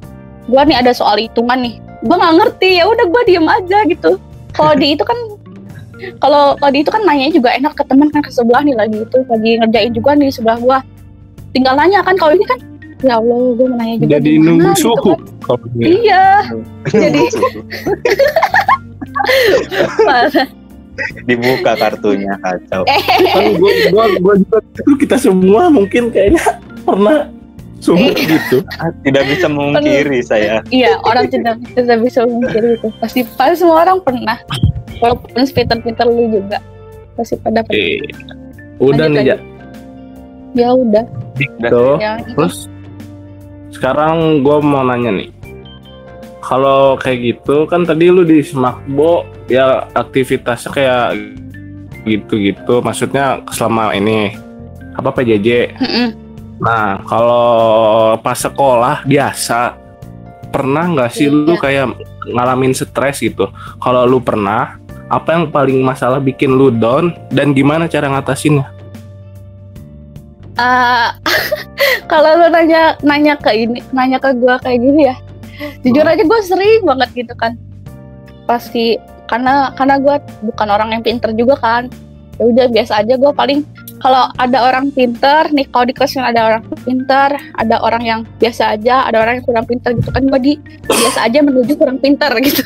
gue nih ada soal hitungan nih, gue nggak ngerti, ya udah gue diem aja gitu. Kalau di itu kan kalau di itu kan nanya juga enak ke teman kan, ke sebelah nih lagi ngerjain juga nih sebelah gua, tinggal nanya kan. Kalau ini kan ya Allah, gue mau nanya juga jadi nunggu suhu gitu kan. Iya jadi dibuka kartunya kacau. Kan gua juga itu, kita semua mungkin kayaknya pernah suhu gitu. Tidak bisa memungkiri saya. Iya, orang tidak bisa memungkiri itu. Pasti semua orang pernah. Walaupun pinter-pinter lu juga pasti pada pernah. Udah nih ya. Ya udah. Gitu. Terus sekarang gue mau nanya nih. Kalau kayak gitu kan tadi lu di Smakbo ya aktivitasnya kayak gitu-gitu. Maksudnya selama ini apa PJJ. Nah kalau pas sekolah biasa pernah nggak sih lu kayak ngalamin stres gitu? Kalau lu pernah, apa yang paling masalah bikin lu down dan gimana cara ngatasinnya? Kalau lu nanya ke gue kayak gini ya, jujur aja gue sering banget gitu kan. Pasti karena gue bukan orang yang pinter juga kan. Ya udah biasa aja, gue paling kalau ada orang pinter nih, kalau di kelasnya ada orang pinter, ada orang yang biasa aja, ada orang yang kurang pinter gitu kan, gue biasa aja menuju kurang pinter gitu.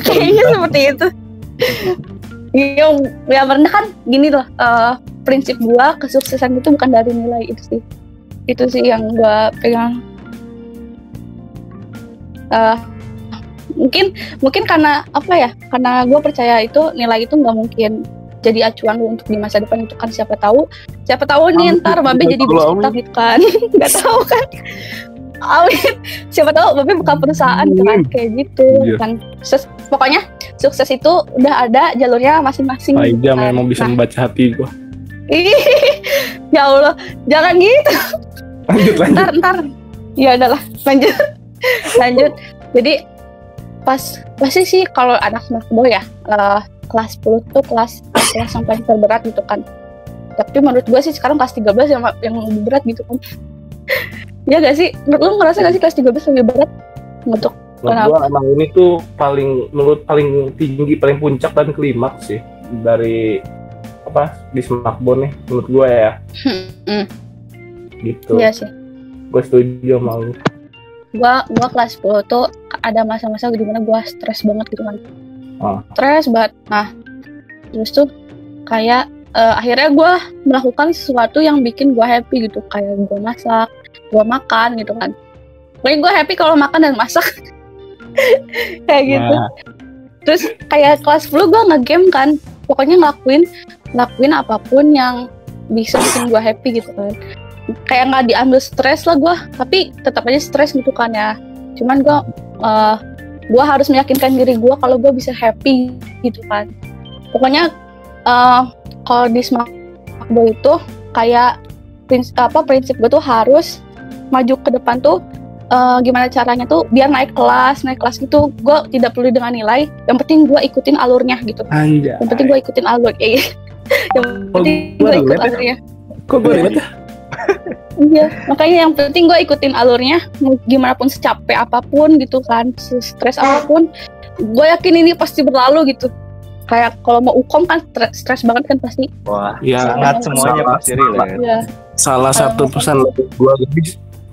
Kayaknya seperti itu. Ya pernah kan gini loh, prinsip gue kesuksesan itu bukan dari nilai, itu sih yang gue pegang. Mungkin karena apa ya, karena gue percaya itu nilai itu nggak mungkin jadi acuan lu untuk di masa depan. Itu kan siapa tahu nih ntar Babe jadi bisita gitu kan. Nggak tahu kan. Siapa tahu Babe buka perusahaan gitu kan, kayak gitu kan. Pokoknya sukses itu udah ada jalurnya masing-masing. Aija memang bisa membaca hati gua. Ya Allah, jangan gitu. Lanjut. Ntar. Ya udahlah, lanjut. Jadi pasti sih kalau anak Smakbo ya, kelas 10 tuh kelas yang paling terberat gitu kan. Tapi menurut gue sih sekarang kelas 13 yang lebih berat gitu kan. Ya gak sih? Lu ngerasa gak sih kelas 13 lebih berat? Untuk gue emang ini tuh paling tinggi, paling puncak dan klimaks sih dari apa di Smakbo nih menurut gue ya. Gitu. Iya sih. Gue setuju sama lu. Gue kelas 10 tuh ada masa-masa dimana gue stres banget gitu kan. Stres banget. Nah, terus tuh kayak akhirnya gue melakukan sesuatu yang bikin gue happy gitu. Kayak gue masak, gue makan gitu kan. Pokoknya gue happy kalau makan dan masak. Kayak gitu. Terus kayak kelas 10 gue nge-game kan. Pokoknya ngelakuin apapun yang bisa bikin gue happy gitu kan. Kayak nggak diambil stres lah gue, tapi tetap aja stres gitu kan ya. Cuman gue harus meyakinkan diri gue kalau gue bisa happy gitu kan. Pokoknya kalau di Smakbo itu kayak prinsip gue tuh harus maju ke depan tuh, gimana caranya tuh biar naik kelas gitu. Gue tidak peduli dengan nilai, yang penting gue ikutin alurnya gitu. Anjay. Yang penting gue ikutin alur yang penting gue ikut alurnya. Kok gue ribet ya? Iya, makanya yang penting gue ikutin alurnya, gimana pun secapek apapun gitu kan, stres apapun, gue yakin ini pasti berlalu gitu. Kayak kalau mau ukom kan stres banget kan pasti. Wah, ya, sangat semuanya pasti relate. Ya. Salah satu pesan gue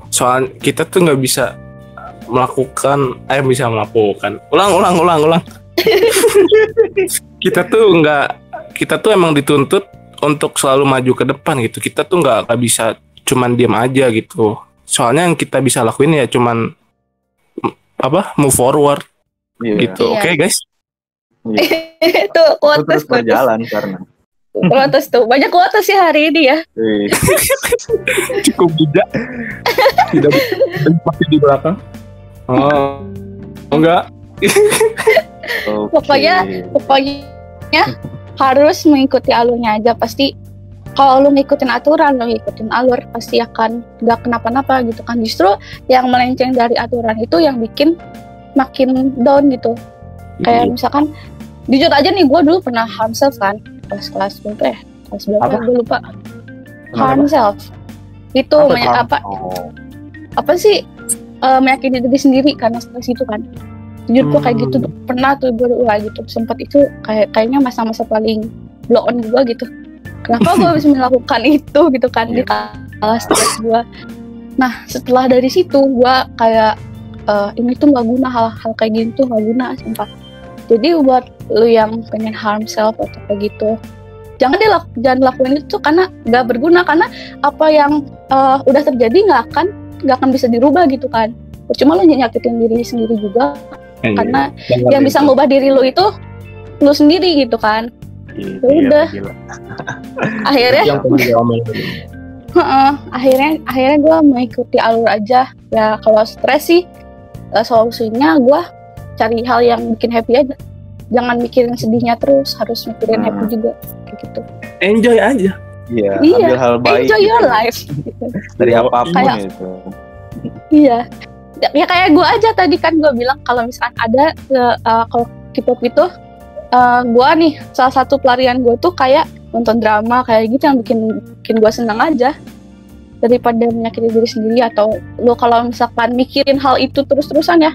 soal kita tuh nggak bisa melakukan, ulang. kita tuh emang dituntut untuk selalu maju ke depan gitu. Kita tuh nggak bisa cuman diam aja gitu. Soalnya yang kita bisa lakuin ya cuman move forward gitu. Oke, guys. Tuh terus berjalan karena kuotas tuh banyak kuotas sih hari ini ya. Cukup juga. Tidak pasti di belakang. Oh enggak. Pokoknya harus mengikuti alurnya aja. Pasti kalau lu ngikutin aturan, lu ngikutin alur, pasti akan gak kenapa-napa gitu kan. Justru yang melenceng dari aturan itu yang bikin makin down gitu. Kayak misalkan, jujur aja nih, gue dulu pernah harm self kan. Kelas berapa ya? Kelas berapa? Gue lupa. Harm self. Itu apa sih, meyakini diri sendiri karena stres itu kan. Jujur gue kayak gitu pernah tuh gue gitu sempat itu kayaknya masa-masa paling blow on gue gitu. Kenapa gue bisa melakukan itu gitu kan di kala stres gue. Nah setelah dari situ gue kayak ini tuh nggak guna, hal-hal kayak gini tuh nggak guna sumpah. Jadi buat lu yang pengen harm self atau kayak gitu, jangan lakuin itu karena nggak berguna, karena apa yang udah terjadi nggak akan bisa dirubah gitu kan. Percuma lu nyakitin diri sendiri juga, karena yang bisa ngubah diri lu itu lu sendiri gitu kan. Ya udah. Akhirnya gue mengikuti alur aja. Ya kalau stres sih solusinya gue cari hal yang bikin happy aja. Jangan mikirin sedihnya terus, harus mikirin happy juga kayak gitu. Enjoy aja. Iya, ambil hal baik. Enjoy your life gitu. Dari apapun itu. Iya. Ya kayak gue aja tadi kan gue bilang kalau misalkan ada kalau K-pop itu gue nih salah satu pelarian gue tuh kayak nonton drama kayak gitu yang bikin gue senang aja daripada menyakiti diri sendiri. Atau lu kalau misalkan mikirin hal itu terus-terusan ya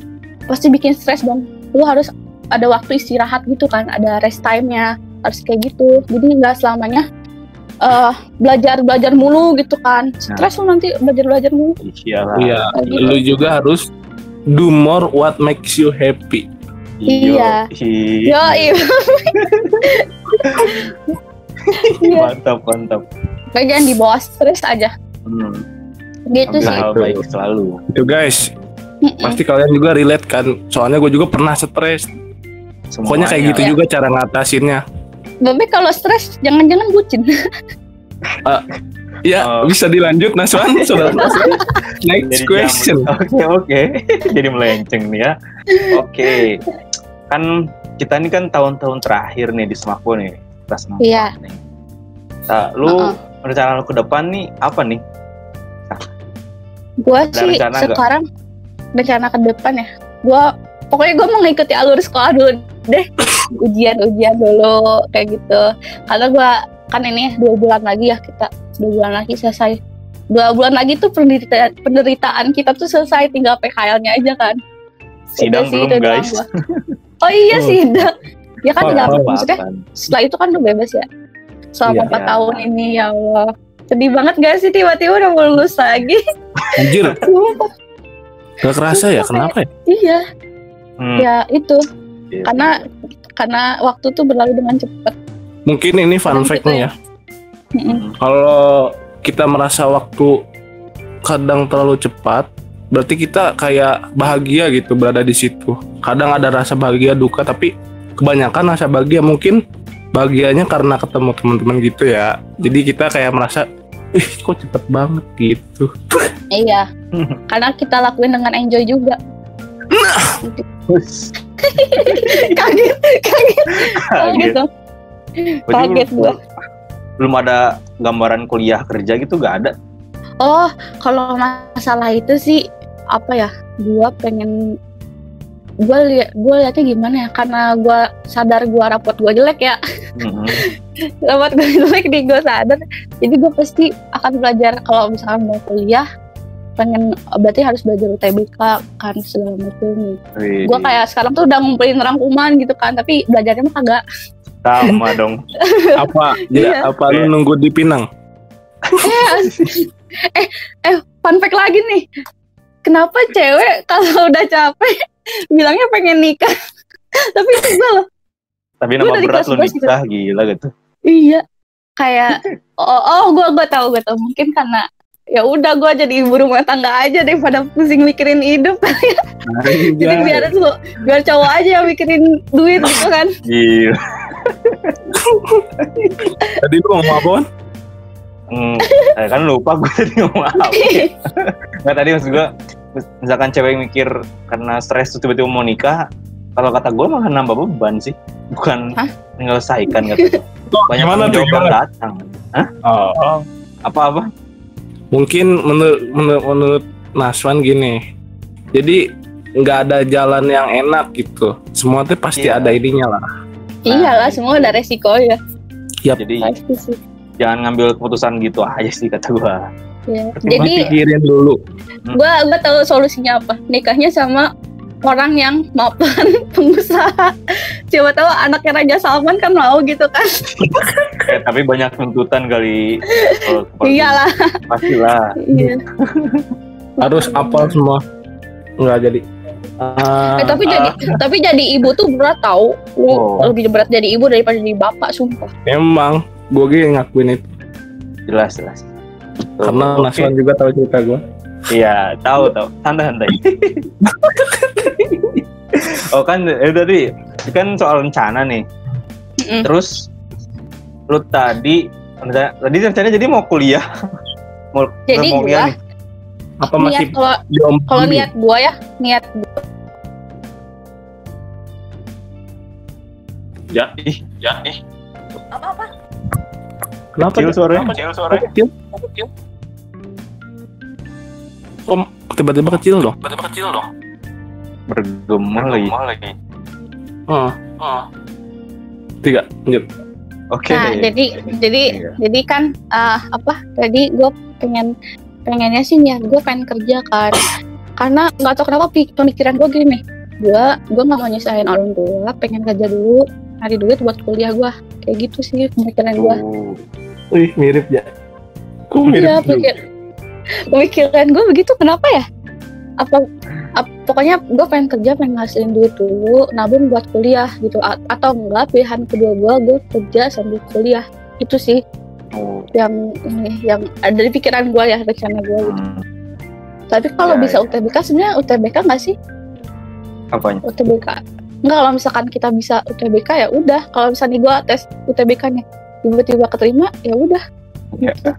pasti bikin stres dong. Lu harus ada waktu istirahat gitu kan, ada rest time-nya, harus kayak gitu. Jadi nggak selamanya belajar mulu gitu kan. Stres lu nanti belajar mulu. Iya, gitu. Lu juga harus do more what makes you happy. Iya. Mantap. Kayak jangan dibawa stres aja. Gitu sih. Hal baik selalu. Itu guys. Pasti kalian juga relate kan. Soalnya gue juga pernah stres. Pokoknya kayak gitu juga cara ngatasinnya. Tapi kalau stres jangan-jangan bucin. Bisa dilanjut Naswan. Next question. Oke. Jadi melenceng nih ya. Oke. Kan kita ini kan tahun-tahun terakhir nih di Smakbo nih. Iya. Nah, lu rencana lu ke depan nih apa nih? Gua sih sekarang rencana ke depan ya. Pokoknya gue mau ngikuti alur sekolah dulu deh. Ujian dulu kayak gitu. Karena gue kan ini 2 bulan lagi ya, kita 2 bulan lagi selesai. 2 bulan lagi tuh penderitaan kita tuh selesai, tinggal PKL-nya aja kan. Sidang belum guys. Oh iya sidang. Ya kan nggak maksudnya setelah itu kan udah bebas ya. Selama 4 tahun ini ya Allah. Sedih banget gak sih tiba-tiba udah mau lulus lagi. Anjir. Gak kerasa ya, kenapa ya? Iya. Ya itu. Karena waktu tuh berlalu dengan cepat. Mungkin ini fun fact nih ya. Kalau kita merasa waktu kadang terlalu cepat, berarti kita kayak bahagia gitu berada di situ. Kadang ada rasa bahagia duka, tapi kebanyakan rasa bahagia mungkin bahagianya karena ketemu teman-teman gitu ya. Jadi kita kayak merasa, kok cepet banget gitu. Iya. Karena kita lakuin dengan enjoy juga. Kaget gua. Belum ada gambaran kuliah kerja gitu, gak ada? Oh, kalau masalah itu sih apa ya? Gue liatnya gimana ya? Karena gue sadar rapot gue jelek ya. Rapot gue jelek nih, gue sadar. Jadi gue pasti akan belajar. Kalau misalkan mau kuliah, berarti harus belajar UTBK kan segala macam nih. Gue kayak sekarang tuh udah ngumpulin rangkuman gitu kan, tapi belajarnya mah kagak. Sama dong. Apa lu nunggu di Pinang? Fun fact lagi nih. Kenapa cewek kalau udah capek bilangnya pengen nikah? Tapi itu gue loh. Tapi nama berat lo nikah gitu. Gila gitu. Iya. Kayak gue tahu. Mungkin karena ya udah gue jadi ibu rumah tangga aja daripada pusing mikirin hidup. Jadi biar cowok aja yang mikirin duit gitu kan. Iya. Tadi lu ngomong apaan? Kan lupa gue tadi ngomong apa. Nggak, tadi maksud gue, misalkan cewek mikir karena stres tiba-tiba mau nikah, kalau kata gue malah nambah beban sih, bukan menyelesaikan gitu. Banyak tanggung jawab yang datang. Apa? Mungkin menurut Naswan gini, jadi nggak ada jalan yang enak gitu. Semua tuh pasti ada ininya lah. Iyalah, semua ada resiko ya. Jadi jangan ngambil keputusan gitu aja sih kata gue. Ya. Jadi pikirin dulu. Gue tahu solusinya apa. Nikahnya sama orang yang mapan pengusaha. Coba tahu anaknya Raja Salman kan mau gitu kan. Tapi banyak tuntutan kali. Iyalah. Pastilah. Iya. Harus apal semua. Enggak jadi. Tapi jadi ibu tuh berat tau. Lebih berat jadi ibu daripada jadi bapak, sumpah. Emang gue ngakuin itu. Jelas. Karena Naswan juga tahu cerita gue. Iya, tahu. Santai. Oh kan, tadi kan soal rencana nih. Terus lu tadi rencananya jadi mau kuliah. mau kuliah nih. Apa masih kalau niat gua ya, Ya. Apa? Kenapa kecil suaranya? Kecil. Kok tiba-tiba kecil dong? Bergema lagi. Tiga, lanjut. Oke. Nah, jadi kan tadi gue pengennya sih niat gue pengen kerja kan. Karena nggak tahu kenapa pemikiran gue gini nih. Gue nggak mau nyusahin orang tua, pengen kerja dulu, cari duit buat kuliah gue. Kayak gitu sih pemikiran gue. Wih, mirip ya. Pemikiran gue begitu, kenapa ya? Pokoknya gue pengen kerja, pengen ngasilin duit dulu, nabung buat kuliah gitu. Atau enggak, pilihan kedua gue kerja sambil kuliah. Itu sih yang ada di pikiran gue ya, rencana gue gitu. Tapi kalau bisa UTBK, sebenarnya UTBK nggak sih? Apanya? UTBK. Enggak, kalau misalkan kita bisa UTBK ya udah. Kalau misalnya gue tes UTBK-nya tiba-tiba keterima, ya udah. Gitu.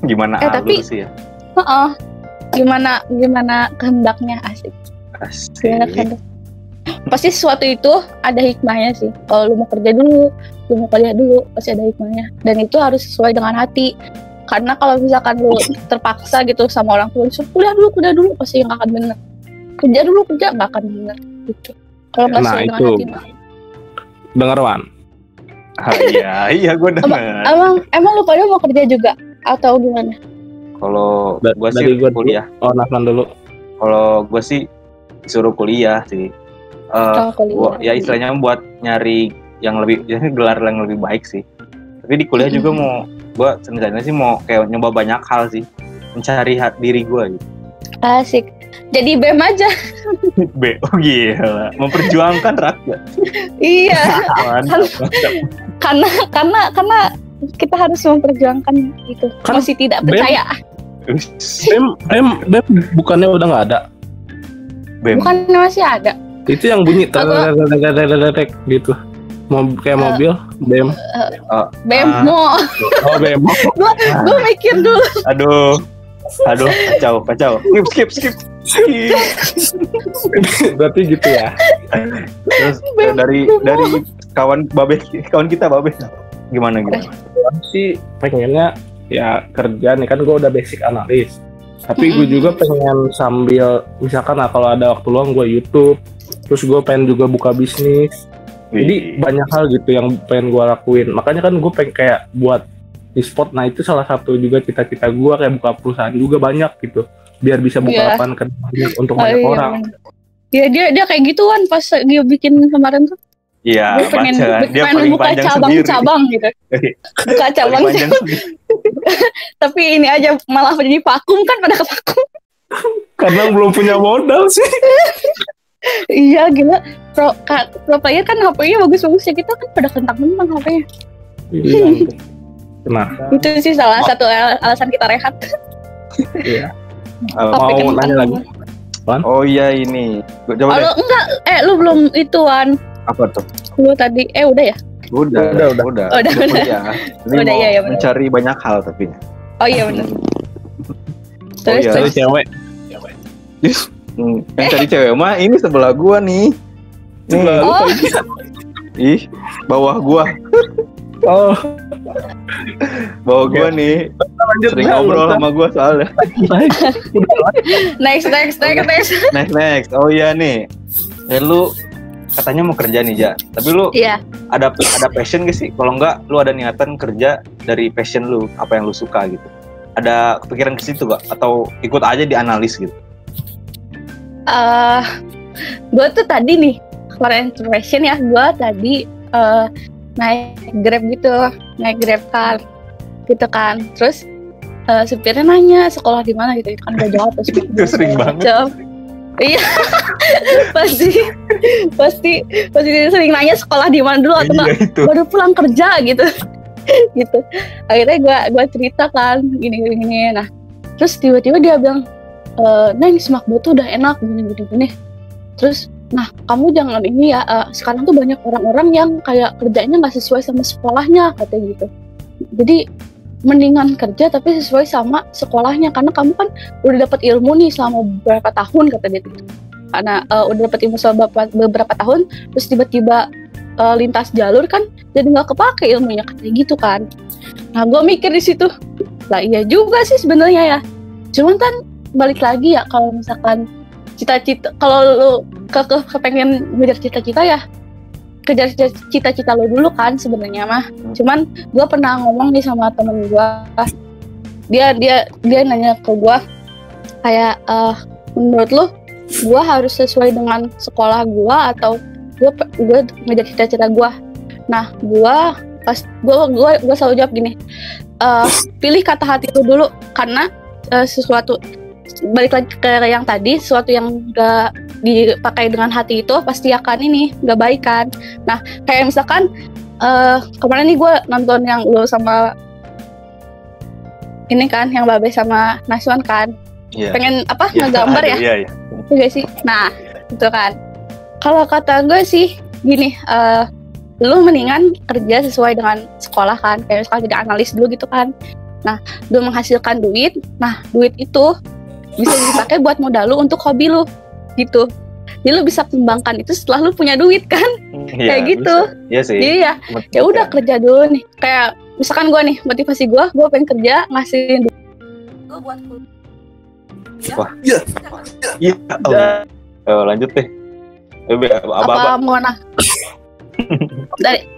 Gimana tapi sih ya? Gimana kehendaknya, asik. Gimana kehendak. Pasti sesuatu itu ada hikmahnya sih. Kalau lu mau kerja dulu, lu mau kuliah dulu, pasti ada hikmahnya. Dan itu harus sesuai dengan hati. Karena kalau misalkan lu terpaksa gitu sama orang tua, kuliah dulu, pasti nggak akan bener. Kerja nggak akan bener gitu. Kalau nggak sesuai dengan hati. Dengar Wan. Iya gue dengar. Emang lu pada mau kerja juga atau gimana? Kalau gue sih kuliah. Nasman dulu. Kalau gue sih disuruh kuliah sih. Kuliah. Ya istilahnya buat nyari yang lebih, gelar yang lebih baik sih. Tapi di kuliah juga gue sebenarnya sih mau kayak nyoba banyak hal sih, mencari diri gue gitu. Asik. Jadi BEM aja. Oh gila, memperjuangkan rakyat. Iya. Mantap. Karena kita harus memperjuangkan itu. Kan masih tidak percaya. BEM bukannya udah nggak ada? BEM. Bukannya masih ada. Itu yang bunyi gitu. Kayak mobil, BEM. BEMO. Oh, BEMO. Gue mikir dulu. Aduh, kacau. Skip. Berarti gitu ya. Terus dari kawan kita Babe. Gimana? Sih pengennya ya kerja nih, kan gue udah basic analis. Tapi gue juga pengen sambil misalkan kalau ada waktu luang gue YouTube. Terus gue pengen juga buka bisnis. Jadi banyak hal gitu yang pengen gue lakuin. Makanya kan gue pengen kayak buat e-sport. Nah itu salah satu juga cita-cita gue, kayak buka perusahaan juga banyak gitu. Biar bisa buka lapangan kerja untuk banyak orang. Iya dia kayak gituan pas dia bikin kemarin tuh. Iya, dia pengen buka cabang-cabang gitu. Buka cabang. Tapi ini aja malah jadi vakum kan, pada ke vakum. Karena belum punya modal sih. Iya gila, pro player kan HP-nya bagus-bagus ya, kita kan pada kentang-kentang HP-nya. Iya. Kenapa? Itu sih salah satu alasan kita rehat. Iya. Mau nanya lagi? Oh iya ini. Coba lu enggak, lu belum ituan. Apa tuh? Lu tadi, udah ya? Udah. Udah ya. Mencari banyak hal tapi. Oh iya benar. Terus cari cewek. Yang cari cewek mah ini sebelah gua nih. Ih, bawah gua. Oh. Bawah gua nih. Sering ngobrol sama gua soalnya. Next. Oh iya nih. Lu katanya mau kerja nih, Ja. Tapi lu ada passion gak sih? Kalau enggak, lu ada niatan kerja dari passion lu, apa yang lu suka gitu. Ada kepikiran ke situ gak? Atau ikut aja di analis gitu? gue tuh tadi nih for information ya, gue tadi naik Grab car gitu kan, terus supirnya nanya sekolah di mana gitu kan, gue jawab terus Itu sering banget. Iya. pasti dia sering nanya sekolah di mana dulu atau enggak baru pulang kerja gitu. Gitu. Akhirnya gue cerita kan gini. Nah, terus tiba-tiba dia bilang, "Neng, Smakbo tuh udah enak gini. Terus, nah kamu jangan ini ya, sekarang tuh banyak orang-orang yang kayak kerjanya nggak sesuai sama sekolahnya," katanya gitu. Jadi mendingan kerja tapi sesuai sama sekolahnya, karena kamu kan udah dapat ilmu nih selama beberapa tahun, kata dia gitu. Karena udah dapat ilmu selama beberapa tahun, terus tiba-tiba lintas jalur kan jadi nggak kepake ilmunya, katanya gitu kan. Nah, gue mikir di situ, lah iya juga sih sebenarnya ya. Cuman kan balik lagi ya, kalau misalkan cita-cita, kalau lu kepengen ngejar cita-cita ya kejar cita-cita lo dulu kan sebenarnya mah. Cuman gue pernah ngomong nih sama temen gue, dia nanya ke gue kayak, menurut lo gue harus sesuai dengan sekolah gue atau gue ngejar cita-cita gue. Nah, gue selalu jawab gini, pilih kata hati lo dulu, karena sesuatu, balik lagi ke yang tadi, sesuatu yang gak dipakai dengan hati itu pasti akan gak baik kan. Nah, kayak misalkan kemarin nih gue nonton yang lo sama ini kan, yang Babe sama Naswan kan, pengen ngegambar ya. Iya gak sih? Nah, itu kan, kalau kata gue sih gini, lu mendingan kerja sesuai dengan sekolah kan, kayak misalkan jadi analis dulu gitu kan. Nah, lu menghasilkan duit, nah duit itu bisa dipakai buat modal lu untuk hobi lu gitu. Jadi lu bisa kembangkan itu setelah lu punya duit kan. Kayak gitu. Iya sih. Iya. Ya udah kerja dulu nih. Kayak misalkan gue nih, motivasi gue pengen kerja ngasihin duit gue buat kuliah. Wah. Iya. Lanjut deh. Apa mau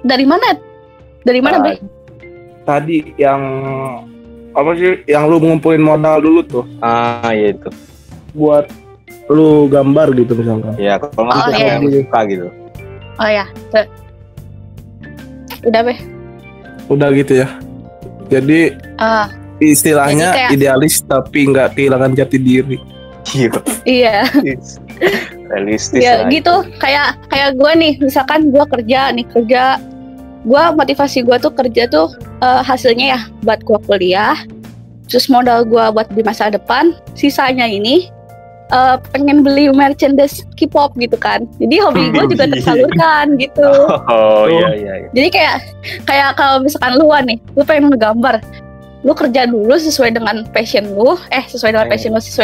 dari mana? Dari mana, Bre? Tadi yang apa sih yang lu ngumpulin modal dulu tuh? Iya itu. Buat lu gambar gitu misalkan. Iya, kalau nggak yang suka gitu. Oh ya. Udah, Be. Udah gitu ya. Jadi istilahnya jadi kayak idealis tapi nggak kehilangan jati diri. Iya. Realistis. Ya gitu. Kayak gue nih, misalkan gue kerja, gue motivasi gue tuh kerja tuh hasilnya ya buat gue kuliah, terus modal gue buat di masa depan, sisanya ini pengen beli merchandise K-pop gitu kan. Jadi hobi gue juga tersalurkan gitu. Iya. Jadi kayak kalau misalkan lu pengen ngegambar, lu kerja dulu sesuai dengan passion lu, sesuai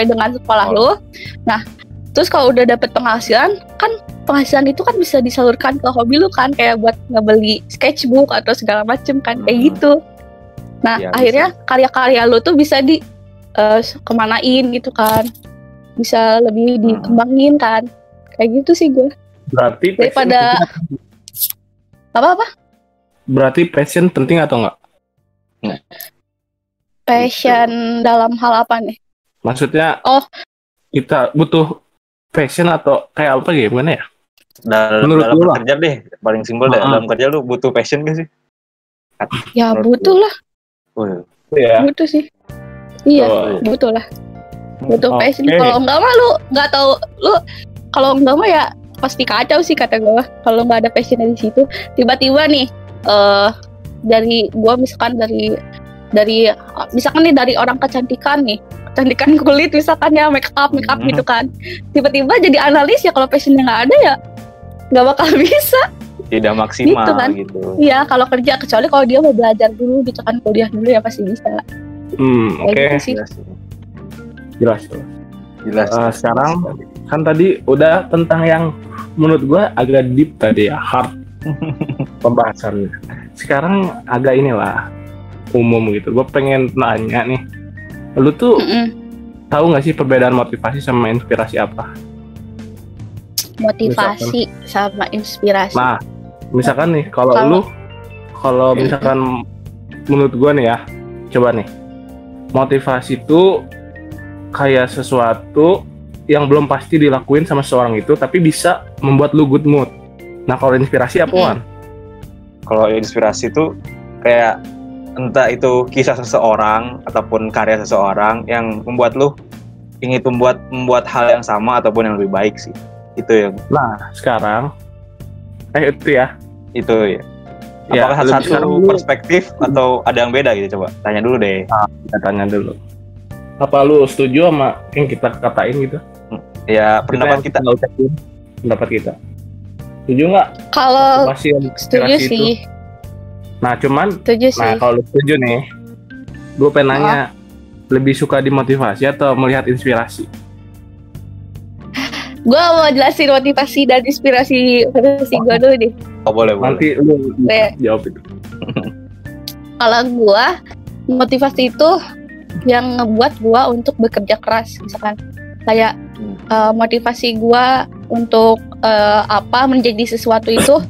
dengan sekolah lu. Nah, terus kalau udah dapet penghasilan, kan penghasilan itu kan bisa disalurkan ke hobi lu kan, kayak buat ngebeli sketchbook atau segala macem kan, kayak gitu. Nah, akhirnya karya-karya lu tuh bisa kemanain gitu kan, bisa lebih dikembangin kan, kayak gitu sih gue. Berarti daripada apa? Berarti passion penting atau enggak? Passion dalam hal apa nih? Maksudnya kita butuh passion atau kayak apa gimana ya? Dalam kerja deh, paling simpel deh. Dalam kerja lu butuh passion gak sih? Ya butuh lah. Ya. Butuh sih. Iya, butuh lah. Butuh passion. Kalau enggak mah lu nggak tahu, lu kalau enggak mah ya pasti kacau sih kata gue. Kalau nggak ada passion di situ, tiba-tiba nih dari gue misalkan misalkan nih dari orang kecantikan kulit misalkan ya, make up gitu kan, tiba-tiba jadi analis ya, kalau passionnya nggak ada ya nggak bakal bisa, tidak maksimal gitu kan. Iya, kalau kerja, kecuali kalau dia mau belajar dulu gitu kan, kuliah dulu ya pasti bisa. Oke. Gitu jelas. Sekarang kan tadi udah tentang yang menurut gue agak deep tadi ya, hard pembahasannya. Sekarang agak inilah umum gitu. Gue pengen nanya nih, lu tuh tahu nggak sih perbedaan motivasi sama inspirasi apa? Motivasi sama inspirasi. Nah, misalkan nih, kalau misalkan menurut gue nih ya, coba nih, motivasi itu kayak sesuatu yang belum pasti dilakuin sama seorang itu tapi bisa membuat lu good mood. Nah kalau inspirasi apa Wan? Kalau inspirasi itu kayak entah itu kisah seseorang ataupun karya seseorang yang membuat lu ingin membuat hal yang sama ataupun yang lebih baik sih. Itu ya. Nah sekarang itu ya. Itu ya. Apakah satu perspektif atau ada yang beda gitu? Coba tanya dulu deh. Kita tanya dulu. Apa lu setuju sama yang kita katain gitu? Ya pendapat kita. Pendapat kita. Setuju nggak? Kalau setuju sih. Nah cuman, setuju sih. Nah kalau lu setuju nih, gue pengen nanya, lebih suka dimotivasi atau melihat inspirasi? Gue mau jelasin motivasi dan inspirasi versi gue dulu deh. Oh boleh. Nanti lu jawab itu. Kalau gue, motivasi itu yang ngebuat gue untuk bekerja keras, misalkan kayak motivasi gue untuk menjadi sesuatu itu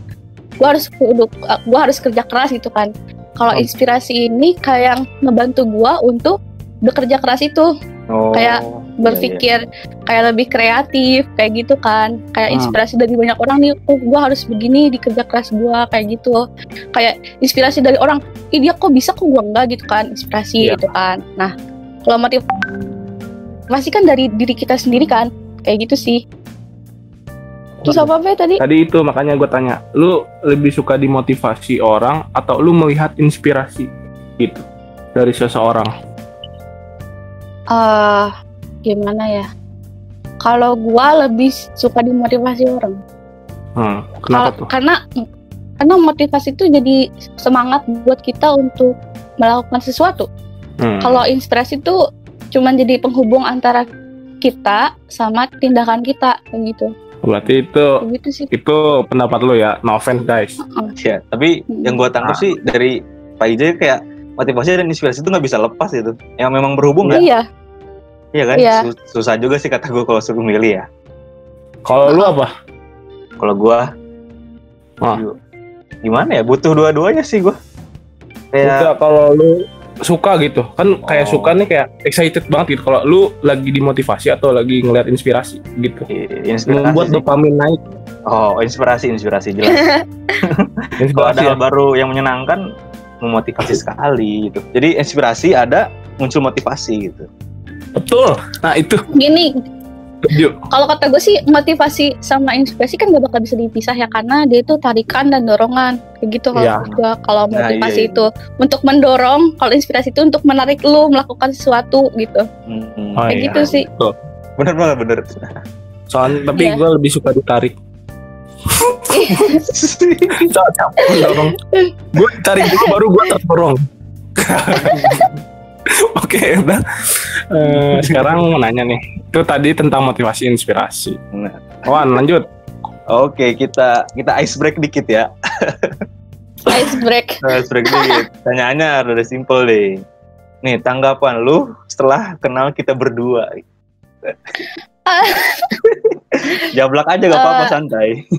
gue harus kerja keras gitu kan. Kalau inspirasi ini kayak ngebantu gue untuk bekerja keras itu, kayak berpikir kayak lebih kreatif kayak gitu kan. Kayak inspirasi dari banyak orang nih, gue harus begini di kerja keras gue kayak gitu. Kayak inspirasi dari orang, dia kok bisa kok gue enggak gitu kan, inspirasi gitu kan. Nah kalau motivasi kan dari diri kita sendiri kan, kayak gitu sih. Terus apa tadi? Tadi itu makanya gue tanya, lu lebih suka dimotivasi orang atau lu melihat inspirasi gitu dari seseorang? Gimana ya? Kalau gue lebih suka dimotivasi orang. Kenapa tuh? Karena motivasi itu jadi semangat buat kita untuk melakukan sesuatu. Kalau inspirasi itu cuma jadi penghubung antara kita sama tindakan kita kayak gitu. Berarti itu pendapat lo ya, no offense guys. Ya, tapi yang gue tangkap sih dari Pak Ijay kayak motivasi dan inspirasi itu nggak bisa lepas gitu. Yang memang berhubung kan? Iya kan? Iya. Susah juga sih kata gue kalau suruh milih ya. Kalau lu apa? Kalau gue, gimana ya? Butuh dua-duanya sih gue. Kayak kalau lu suka gitu kan, kayak suka nih kayak excited banget gitu kalau lu lagi dimotivasi atau lagi ngeliat inspirasi gitu. Membuat dopamin naik. Inspirasi jelas. Kalau ada hal baru yang menyenangkan, memotivasi sekali gitu. Jadi inspirasi ada, muncul motivasi gitu. Betul. Nah itu gini, kalau kata gue sih motivasi sama inspirasi kan gak bakal bisa dipisah ya, karena dia itu tarikan dan dorongan kayak gitu. Kalau motivasi itu untuk mendorong, kalau inspirasi itu untuk menarik lu melakukan sesuatu gitu. Kayak gitu sih. Bener. Soalnya tapi gue lebih suka ditarik. Capek mendorong. Gue ditarik dulu baru gue terdorong. Oke, udah. Sekarang mau nanya nih. Itu tadi tentang motivasi inspirasi. Wan, lanjut. Oke, kita ice break dikit ya. Ice break dikit. Tanyaannya udah simple deh. Nih, tanggapan lu setelah kenal kita berdua. Jablak aja gak apa-apa, santai.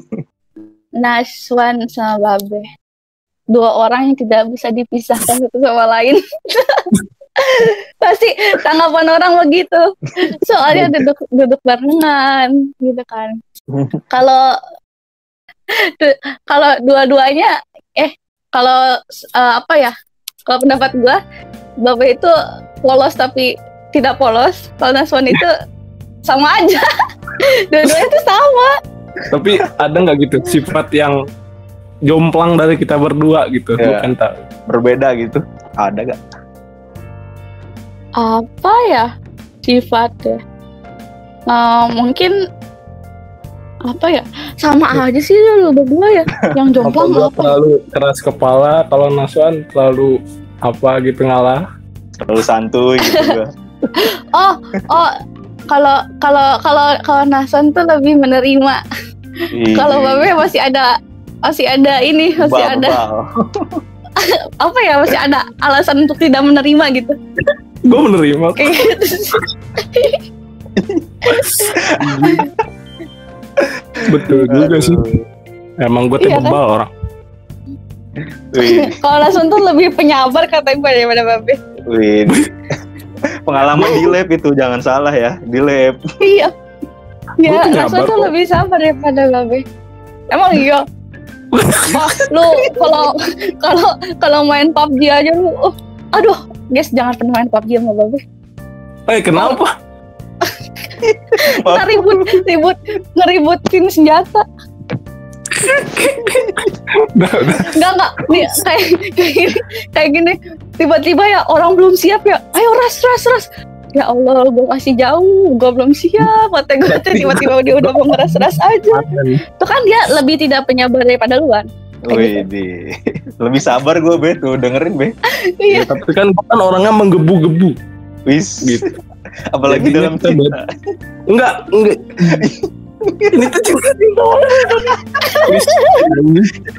Naswan sama Babe, dua orang yang tidak bisa dipisahkan satu sama lain. Pasti tanggapan orang begitu. Soalnya duduk barengan gitu kan. Kalau dua-duanya kalau pendapat gue, Babe itu polos tapi tidak polos. Kalau Naswan itu sama aja. Dua-duanya itu sama. Tapi ada nggak gitu sifat yang jomplang dari kita berdua gitu? Bukan tahu. Berbeda gitu. Ada gak? Apa ya sifatnya? Mungkin apa ya? Sama aja sih lu berdua ya. Yang jomplang apa? Terlalu keras kepala, kalau Naswan terlalu apa gitu, ngalah. Terlalu santuy gitu. Kalau Naswan tuh lebih menerima. Kalau Babe masih ada ini, masih ada apa ya, masih ada alasan untuk tidak menerima gitu. Gue menerima. Kayak gitu. Betul juga sih. Emang gue bebal kan? Orang. Kalau Naswan tuh lebih penyabar katanya daripada Babe. Pengalaman di lab itu, jangan salah ya, di lab. Iya. Ya, tuh Naswa nyabar tuh kok. lebih sabar daripada Babe. Emang iya? Oh, lu kalau main PUBG aja lu, aduh, guys jangan pernah main PUBG sama Babe. Kenapa? Kita ngeributin senjata. Udah. Enggak. Nih, kayak gini. Tiba-tiba ya orang belum siap ya. Ayo ras. Ya Allah, gue masih jauh, gue belum siap. Kata gue tiba-tiba dia udah mau ngeras aja. Itu kan dia lebih tidak penyabar daripada lu kan. Wih, lebih sabar gue be tuh dengerin be. Iya. Tapi kan orangnya menggebu-gebu. Wis. Gitu. Apalagi Jadinya dalam kita cinta. Enggak. Ini tuh cinta.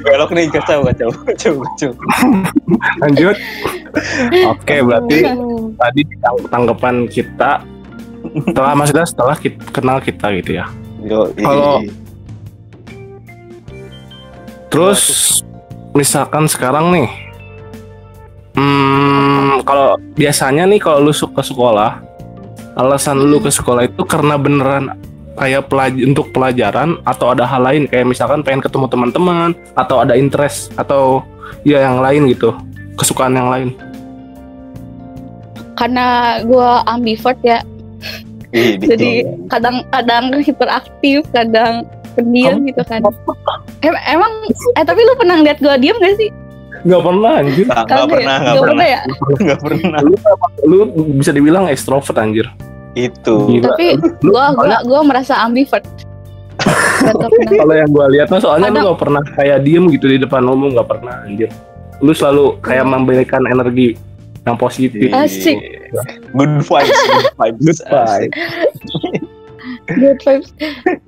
Belok nih kacau. Lanjut. Oke, berarti tadi tanggapan kita setelah kita kenal kita gitu ya. Kalau terus misalkan sekarang nih, kalau biasanya nih kalau lu suka sekolah, alasan lu ke sekolah itu karena beneran kayak untuk pelajaran atau ada hal lain kayak misalkan pengen ketemu teman-teman atau ada interest atau ya yang lain gitu, kesukaan yang lain. Karena gue ambivert ya. Jadi kadang hiperaktif, kadang pendiam gitu kan. Emang tapi lu pernah lihat gue diam gak sih? Gak pernah anjir. Gak pernah ya? Gak pernah. Lu bisa dibilang ekstrovert anjir. Itu. Gila. Tapi gue merasa ambivert. Kalau yang gue lihat soalnya lu gak pernah kayak diem gitu di depan umum, gak pernah anjir. Lu selalu kayak memberikan energi yang positif. Asik. Good vibes. Good vibes.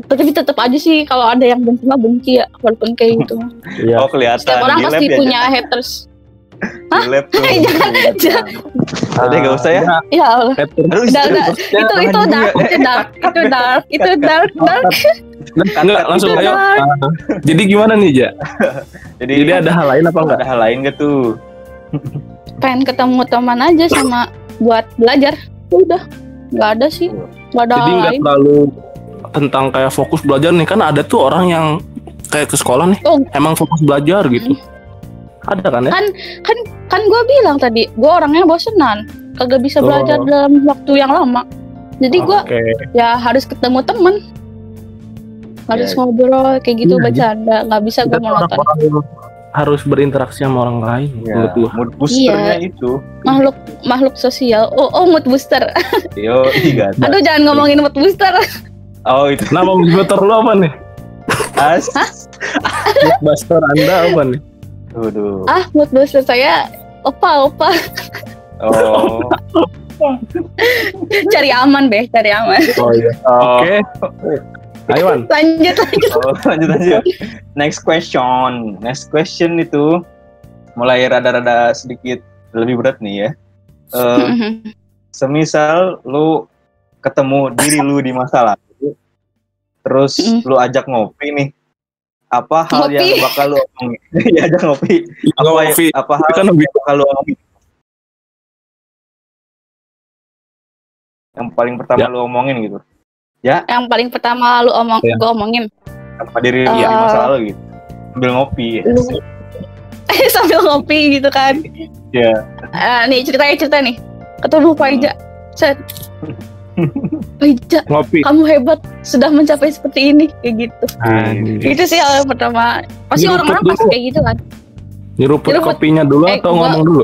Tapi tetap aja sih kalau ada yang benci ya, walaupun kayak gitu. Iya. Oh kelihatan. Setiap orang pasti punya haters. Hah? Jangan. Ada gak usah ya? Ya Allah. Udah. Itu dark. Enggak, langsung ayo. Jadi gimana nih, Ja? Jadi ada hal lain apa enggak? Ada hal lain gak tuh? Pengen ketemu teman aja sama buat belajar. Udah. Nggak ada sih. Nggak ada Jadi hal nggak lain. terlalu tentang kayak fokus belajar nih, kan ada tuh orang yang kayak ke sekolah nih emang fokus belajar gitu. Ada kan ya? Kan gue bilang tadi, gue orangnya bosenan, kagak bisa belajar dalam waktu yang lama. Jadi gue ya harus ketemu temen, harus ngobrol kayak gitu, bercanda, nggak bisa gue monoton. Harus berinteraksi sama orang lain. Mood boosternya itu makhluk sosial. Oh mood booster. Yo, iya. Aduh jangan ngomongin mood booster. Oh itu. Kenapa mood booster lu apa nih? Mood booster Anda apa nih? Waduh. Mood booster saya opa. Oh. Cari aman. Oh iya. Oke. Ayo Wan. Lanjut. Next question itu mulai rada-rada sedikit lebih berat nih ya. Semisal lu ketemu diri lu di masa lalu, terus lu ajak ngopi nih, apa hal yang bakal lu omongin? Ya ajak ngopi. Apa hal yang bakal lu omongin? Yang paling pertama lu omongin gitu. Ya. Yang paling pertama lu gue omongin apa diri di masa lalu gitu. Sambil ngopi ya. Sambil ngopi gitu kan. Iya. Nih cerita nih. Ketemu Pak Ija. Set. Ija, ngopi. Kamu hebat, sudah mencapai seperti ini kayak gitu. Itu sih hal yang pertama. Pasti orang-orang pasti kayak gitu kan. Nyeruput kopinya dulu atau ngomong dulu?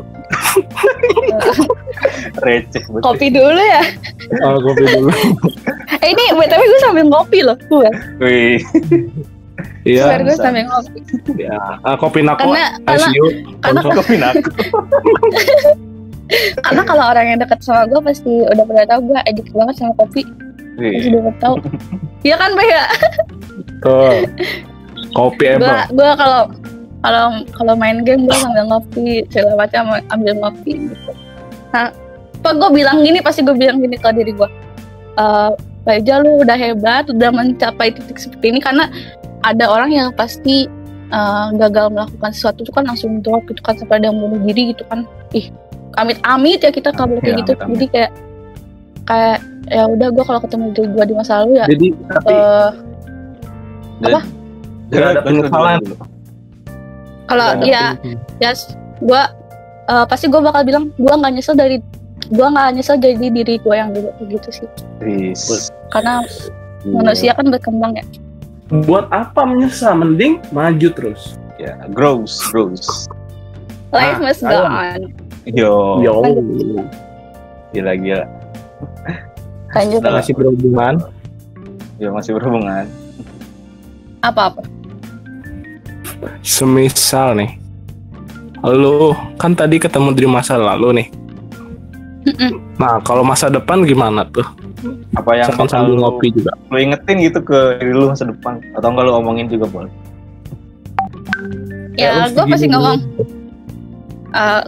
Receh. Kopi dulu ya. Oh, kopi dulu. Ini BTW gue sambil ngopi loh, gue. Wih. Iya. Gue sambil ngopi. Ya, kopi naku. Karena kopi naku. Karena kalau orang yang dekat sama gue pasti udah pada tahu gue addict banget sama kopi. Pasti udah tahu. Iya kan, Bay ya? Tuh. Kopi emang. Gue kalau main game gue sambil ngopi, segala macam ambil ngopi gitu. Nah, gue bilang gini ke diri gue. Pak Ija, lu udah hebat, udah mencapai titik seperti ini, karena ada orang yang pasti gagal melakukan sesuatu itu kan langsung drop gitu kan, sampai ada yang bunuh diri gitu kan. Amit-amit ya kita kabur kayak gitu. Amit. Jadi kayak ya udah gue kalau ketemu diri gue di masa lalu ya. Jadi tapi apa? Gak ada penyesalan. Kalau ya, gue pasti gue bakal bilang gue nggak nyesel jadi diri gue yang dulu gitu sih. Karena manusia kan berkembang ya. Buat apa menyesal? Mending maju terus. Ya, grows. Life must go on. Yo. Gila. Lanjut. Masih berhubungan. Ya masih berhubungan. Apa? Semisal nih, lu kan tadi ketemu di masa lalu nih. Nah, kalau masa depan gimana tuh? Apa yang sambil ngopi juga? Lu ingetin gitu ke diri lu masa depan, atau enggak lu omongin juga boleh? Ya, gue pasti ngomong.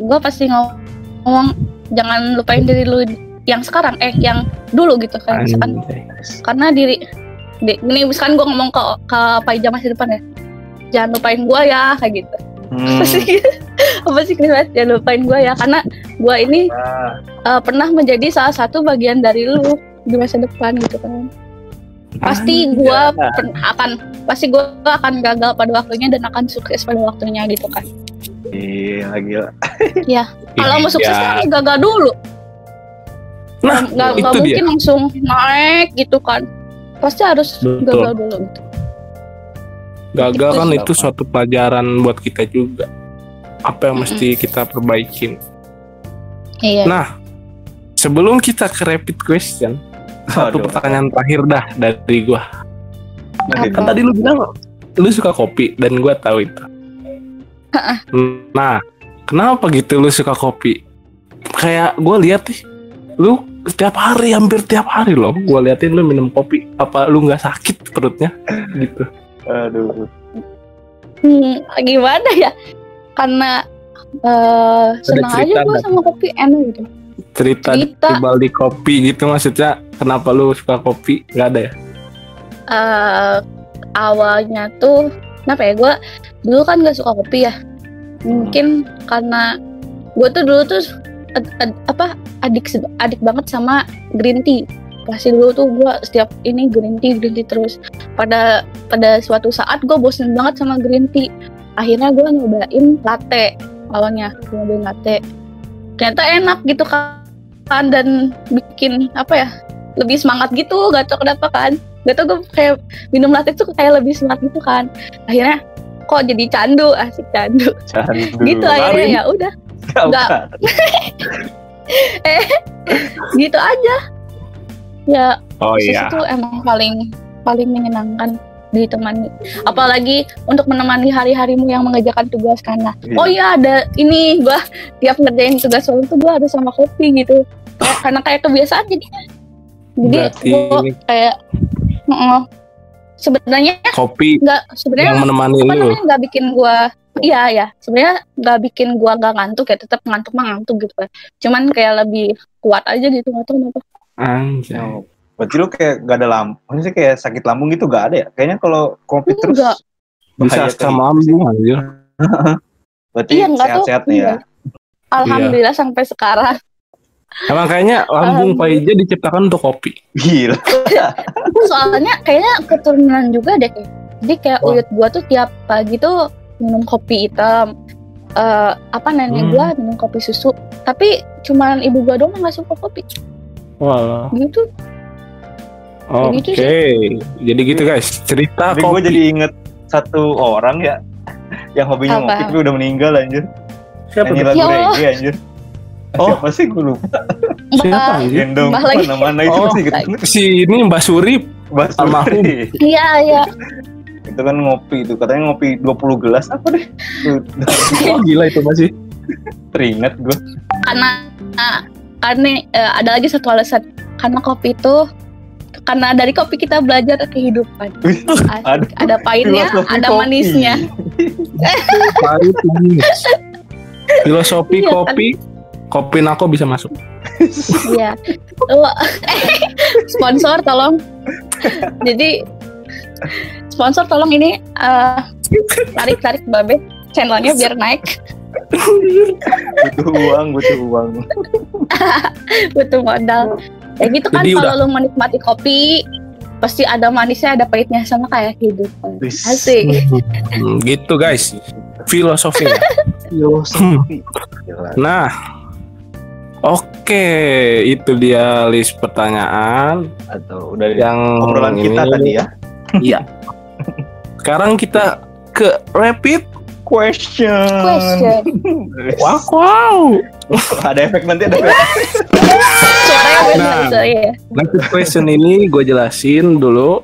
Gue pasti ngomong jangan lupain diri lu yang sekarang, yang dulu gitu kan. Misalkan, karena ini misalkan gue ngomong ke Paija masa depan ya. Jangan lupain gue ya, kayak gitu. Apa sih Chris? Jangan lupain gue ya, karena gue ini pernah menjadi salah satu bagian dari lu di masa depan gitu kan. Pasti gue akan gagal pada waktunya dan akan sukses pada waktunya gitu kan. Gila. Ya, kalau mau sukses kan gagal dulu. Nah, nggak mungkin langsung naik gitu kan. Pasti harus gagal dulu gitu. Gagal kan itu suatu pelajaran buat kita juga. Apa yang mesti kita perbaikin. Iya. Nah, sebelum kita ke rapid question, satu pertanyaan terakhir dah dari gua. Kan tadi lu bilang lu suka kopi dan gua tahu itu. Nah, kenapa gitu lu suka kopi? Kayak gua lihat nih, lu hampir tiap hari loh. Gua liatin lu minum kopi. Apa lu nggak sakit perutnya? Gitu. Aduh. Gimana ya? Karena senang aja gue sama kopi, enak gitu. Cerita di balik kopi gitu, maksudnya kenapa lu suka kopi? Gak ada ya? Awalnya tuh kenapa ya, gue dulu kan gak suka kopi ya. Mungkin karena gue tuh dulu tuh adik banget sama green tea. Pasti dulu tuh gue setiap ini green tea terus. Pada suatu saat gue bosen banget sama green tea. Akhirnya gue nyobain latte. Awalnya gue nyobain latte. Ternyata enak gitu kan, dan bikin lebih semangat gitu. Gak tau kenapa kan. Gak tau, gue kayak minum latte tuh kayak lebih semangat gitu kan. Akhirnya kok jadi candu, asik candu. Gitu akhirnya ya udah. Enggak. Gitu aja. Ya, itu emang paling menyenangkan ditemani. Apalagi untuk menemani hari-harimu yang mengerjakan tugas karena. Oh iya, ada ini gua tiap ngerjain tugas soal itu gua harus sama kopi gitu. Karena kayak kebiasaan jadinya. Jadi gua kayak sebenarnya kopi yang menemani lu. Enggak bikin gua sebenarnya nggak bikin gua nggak ngantuk ya, tetap ngantuk gitu kan. Cuman kayak lebih kuat aja gitu, nggak tahu kenapa. Anjay. Berarti lu kayak gak ada lambung, maksudnya kayak sakit lambung gitu gak ada ya? Kayaknya kalau kopi terus bisa sama lambung aja. Berarti sehat-sehat nih ya? Alhamdulillah sampai sekarang. Emang kayaknya lambung Paija diciptakan untuk kopi. Gila. Soalnya kayaknya keturunan juga deh. Jadi kayak uyut gua tuh tiap pagi tuh minum kopi hitam. Nenek gua minum kopi susu. Tapi cuman ibu gua doang gak suka kopi. Walah. Gitu. Oke. Jadi gitu guys, cerita kopi. Gue jadi inget satu orang ya yang hobinya ngopi tapi udah meninggal anjir. Siapa? Nyanyi lagu reggae anjir. Siapa sih, gue lupa. Siapa anjir? Gendong mana-mana itu masih gitu. Si ini Mbak Surip. Almarhum. Iya. Itu kan ngopi itu, katanya ngopi 20 gelas apa deh. Gila itu masih. Teringat gue. Karena ada lagi satu alasan. Karena dari kopi kita belajar kehidupan. Ada pahitnya, ada manisnya. Pahit manis. Filosofi kopi nako bisa masuk. Iya. Sponsor tolong. Jadi sponsor tolong ini tarik Babe channelnya biar naik. butuh uang. Butuh modal. Ya gitu kan, Jadi kalau lu menikmati kopi pasti ada manisnya, ada pahitnya, sama kayak kehidupan. Asik. Gitu guys, filosofinya. Nah, oke, itu dia list pertanyaan Atau udah yang obrolan kita tadi ya. Iya. Sekarang kita ke rapid Question. Wow. Ada efek nanti, ada efek. Suaranya beda Nah. saya. Rapid question ini gue jelasin dulu.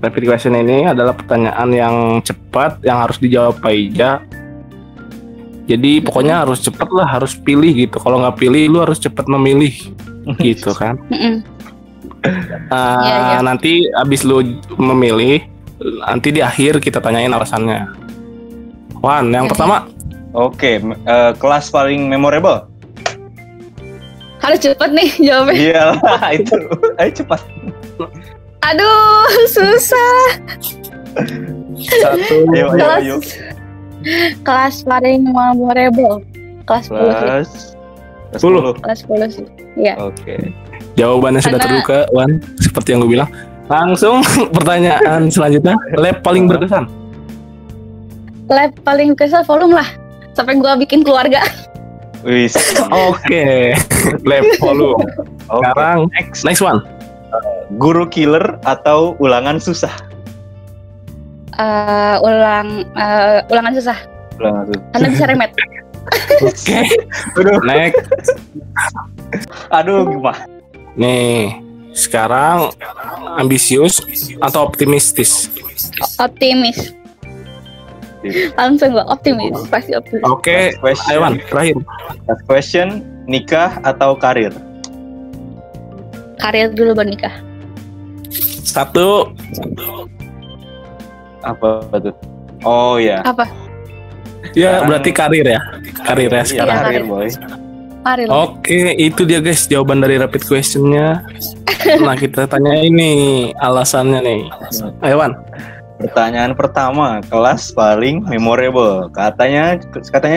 Rapid question ini adalah pertanyaan yang cepat, yang harus dijawab Paija. Jadi pokoknya harus cepat lah, harus pilih gitu. Kalau nggak pilih, lu harus cepat memilih, gitu kan. Iya. Nanti abis lu memilih, nanti di akhir kita tanyain alasannya. Wan, yang pertama. Oke, kelas paling memorable. Harus cepet nih jawabnya. Iyalah itu. Ayo cepat. Aduh, susah. Satu. Ayo. Kelas paling memorable. Kelas 10 sih. Kelas 10. Kelas 10 sih. Iya. Oke. Jawabannya sudah Karena- terbuka, Wan. Seperti yang gue bilang. Langsung pertanyaan selanjutnya. Lab paling berkesan. Lab paling kesel volume lah. Sampai gua bikin keluarga. Wis. Oke. Lab volume. Oke. Sekarang next one. Guru killer atau ulangan susah? Ulangan susah. Ulangan susah. Karena bisa remet. Oke. Aduh, Next. aduh gimana? Nih, sekarang ambisius atau optimistis? Optimis. Langsung gua optimis. Pasti optimis. Oke, Last question. Aiwan, terakhir. Last question, nikah atau karir? Karir dulu baru nikah. Satu. Apa tuh? Oh ya. Apa? Ya, Sekarang- berarti karir ya. Karir ya Iya, sekarang. karir, karir. boy. Karir. Oke, itu dia guys jawaban dari rapid question-nya. Nah, kita tanya ini alasannya nih. Aiwan. Pertanyaan pertama, kelas paling memorable. Katanya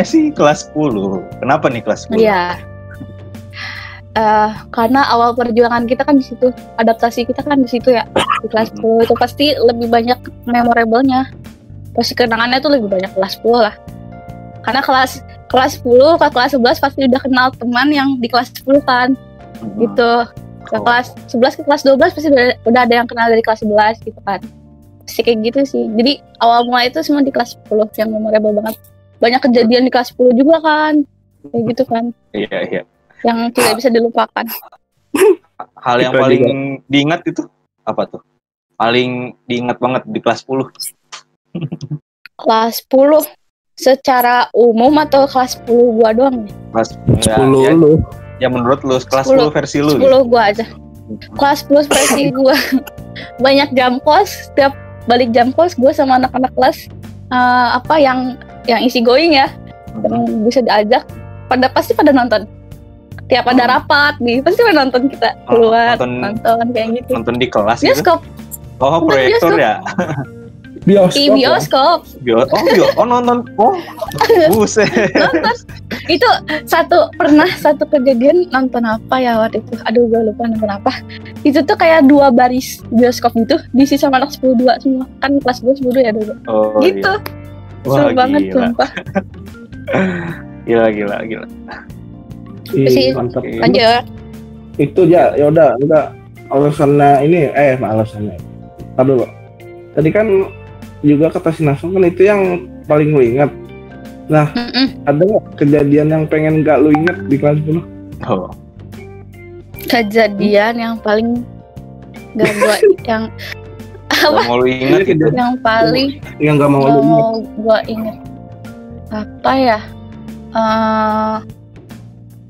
sih kelas 10. Kenapa nih kelas 10? Iya. Karena awal perjuangan kita kan di situ, adaptasi kita kan di situ ya, di kelas 10 itu pasti lebih banyak memorable-nya. Pasti kenangannya tuh lebih banyak kelas 10 lah. Karena kelas 10 ke kelas 11 pasti udah kenal teman yang di kelas 10 kan, gitu. Ke Oh. kelas 11 ke kelas 12 pasti udah ada yang kenal dari kelas 11 gitu kan. Pasti kayak gitu sih. Jadi awal mulai itu semua di kelas 10 yang memorable banget. Banyak kejadian di kelas 10 juga kan. Kayak gitu kan. Iya. Yang tidak bisa dilupakan. Hal yang Kita paling diingat itu apa tuh? Paling diingat banget di kelas 10. Kelas 10 secara umum atau kelas 10 gua doang nih? Kelas 10 ya, lu. ya menurut lu kelas 10. 10 versi lu. 10 gua aja. Kelas 10 versi gua. Banyak jam kos, setiap balik jam kos gua sama anak-anak kelas yang easy going ya, yang bisa diajak, pasti pada nonton. Tiap ada rapat nih, pasti pada nonton kita keluar, nonton kayak gitu. Nonton di kelas gitu. Bioskop, Oh, proyektor bioskop. ya. di bioskop. Nonton. Oh. Buset. Nonton. Itu pernah satu kejadian nonton apa ya waktu itu. Aduh, gue lupa nonton apa. Itu tuh kayak 2 baris bioskop gitu, diisi sama anak 10-2 semua. Kan kelas gue 10 ya dulu. Oh, Gitu. Wah, Seru banget gila. sumpah. Gila. Sih. Mantap. Lanjut. Itu ya udah alasannya ini alasannya. Tadi dulu. Tadi kan juga kata si Nasong kan itu yang paling lu ingat. Nah, ada nggak kejadian yang pengen gak lu ingat di kelas 10? Oh. Kejadian yang paling gak gue yang Gak mau lu ingat gitu. yang paling Yang gak mau gak lu ingat. mau gue inget apa ya,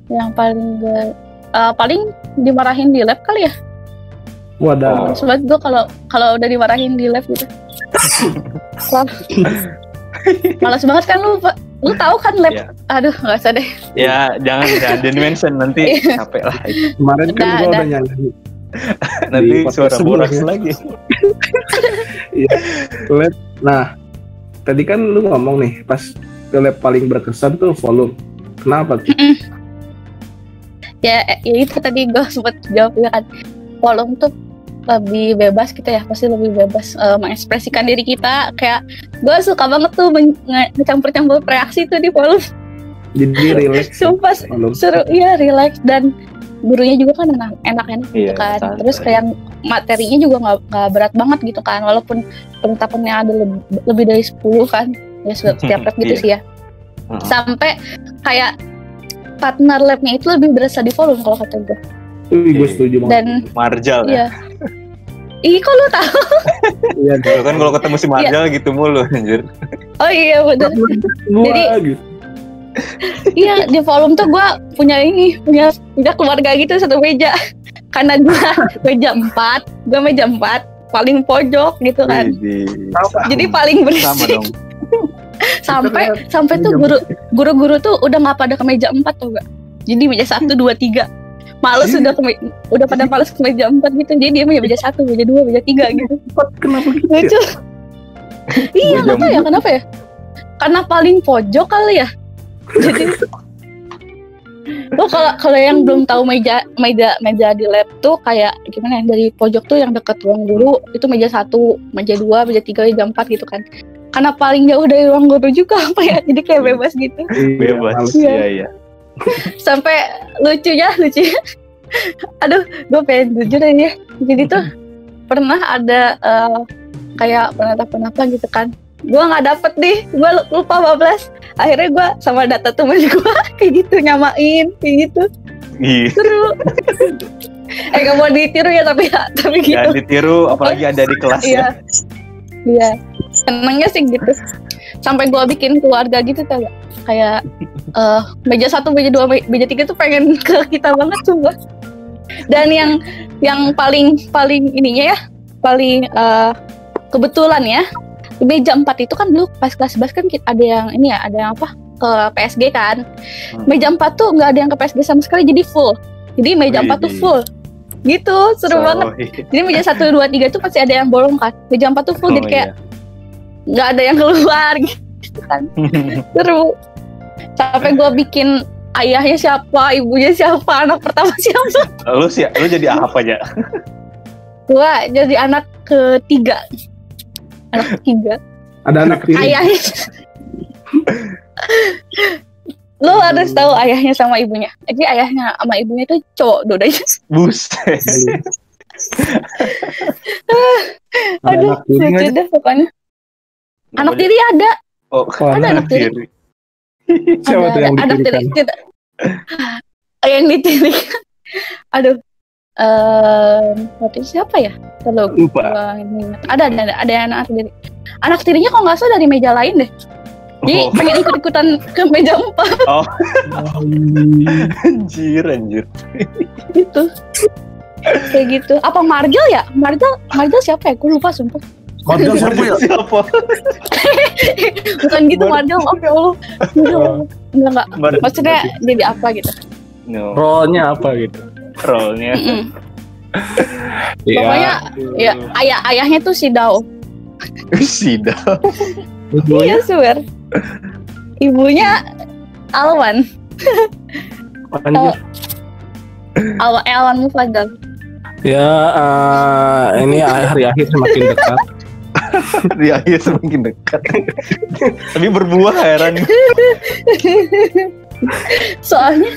yang paling dimarahin di lab kali ya. Wadah. Sobat gue kalau udah dimarahin di lab gitu. Malas banget kan lu, Pak. Lu tahu kan lab? Iya. Aduh, nggak usah deh. Ya, jangan di-mention nanti capek lah. Kemarin kan gua Udah. udah nyanyi. Nanti Di podcast suara borak sebelumnya. lagi. Lab. Nah, tadi kan lu ngomong nih pas lab paling berkesan tuh volume. Kenapa tuh? Ya itu tadi gue sempat jawab ya kan, volume tuh lebih bebas gitu ya, pasti lebih bebas mengekspresikan diri kita. Kayak gue suka banget tuh ngecampur-campur reaksi tuh di volume. Jadi relax. Sumpah seru, iya relax, dan gurunya juga kan enak-enak gitu kan. Santai. Terus kayak materinya juga nggak berat banget gitu kan, walaupun penetapannya ada lebih dari 10 kan ya setiap lab gitu sih ya. Sampai kayak partner labnya itu lebih berasa di volume kalau kata gue. Gue setuju banget. Dan Marjal iya. Ih, kok lu tahu? Iya, Lu kan kalau ketemu si Marjal gitu mulu anjir. Oh iya benar. Jadi gitu. iya, di volume tuh gue punya keluarga gitu satu meja. Karena gue meja 4 paling pojok gitu kan. Jadi paling berisik. Sama dong. sampai tuh guru-guru tuh udah nggak pada ke meja 4 tuh gak. Jadi meja 1, 2, 3 males udah pada males ke meja 4 gitu. Jadi dia meja 1, meja 2, meja 3 gitu. Kenapa gitu? Lucu. Iya, nggak tahu ya kenapa ya? Karena paling pojok kali ya. Jadi kalau yang belum tahu meja di lab tuh kayak gimana ya, dari pojok tuh yang deket ruang guru itu meja 1, meja 2, meja 3, meja 4 gitu kan. Karena paling jauh dari ruang guru juga apa ya, jadi kayak bebas gitu. Bebas, iya. Sampai lucunya. Aduh, gue pengen jujur aja. Jadi tuh pernah ada kayak penetapan apa gitu kan. Gue nggak dapet nih, gue lupa bablas. Akhirnya gue sama data temen gue kayak gitu nyamain kayak gitu. Seru. Gak mau ditiru ya tapi gitu. Jangan ditiru, apalagi ada di kelas ya. Iya. Senengnya sih gitu. Sampai gue bikin keluarga gitu kayak meja 1, meja 2, meja 3 tuh pengen ke kita banget coba. Dan yang paling ininya ya, paling kebetulan ya, meja 4 itu kan dulu pas kelas 11 kan ada yang ini ya, ada yang apa ke PSG kan. Meja 4 tuh nggak ada yang ke PSG sama sekali, jadi full. Jadi meja 4 tuh full. Gitu, seru banget. Jadi meja 1, 2, 3 tuh pasti ada yang bolong kan. Meja 4 tuh full, jadi kayak nggak ada yang keluar gitu kan. Seru. Sampai gue bikin ayahnya siapa, ibunya siapa, anak pertama siapa. Lu jadi apa aja? Gue jadi anak ketiga. Ada anak tiri. Ayahnya. Lo harus tahu ayahnya sama ibunya. Jadi ayahnya sama ibunya itu cowok dua-duanya. Buset. Aduh, lucu deh pokoknya. Anak tiri ada. Ada anak tiri. Siapa tuh yang ditirikan? Yang ditirikan. Aduh. Waktu itu siapa ya? Lupa. Ada anak tiri. Anak tirinya kok nggak salah dari meja lain deh. Jadi pengen ikut-ikutan ke meja 4. Oh. Anjir. Gitu. Kayak gitu. Apa Marjal ya? Marjal siapa ya? Gue lupa sumpah. Marjal siapa? Bukan gitu Marjal, oke Allah. Enggak. Maksudnya jadi apa gitu? No. Role-nya apa gitu? Role-nya. Pokoknya ya ayahnya tuh si Dao. Iya swear. Ibunya Alwan. Anjir. Alwan Mufadal. Ya, ini hari akhir semakin dekat. Di akhir semakin dekat. Tapi berbuah heran. Soalnya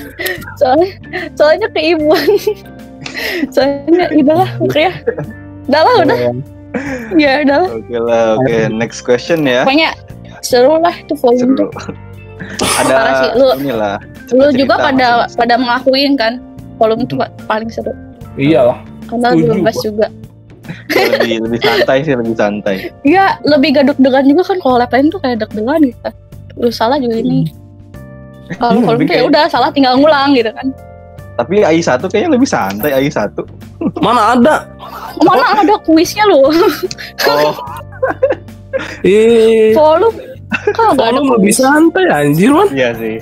keibuan. Soalnya udahlah pokoknya. Udah. Ya udah. Oke, next question ya. Pokoknya seru lah itu volume tuh. Ada inilah. Lu juga pada mengakuin kan volume itu paling seru. Iyalah. Karena bebas juga. lebih santai. Iya, lebih gak deg-degan juga kan. Kalau lab lain tuh kayak deg-degan gitu. Lu salah juga ini. Kalau volume tuh ya udah salah tinggal ngulang gitu kan. Tapi AI1 kayaknya lebih santai. AI1 Mana ada kuisnya lu. Oh. Volume kalau nggak ada lebih santai anjir man. Iya sih.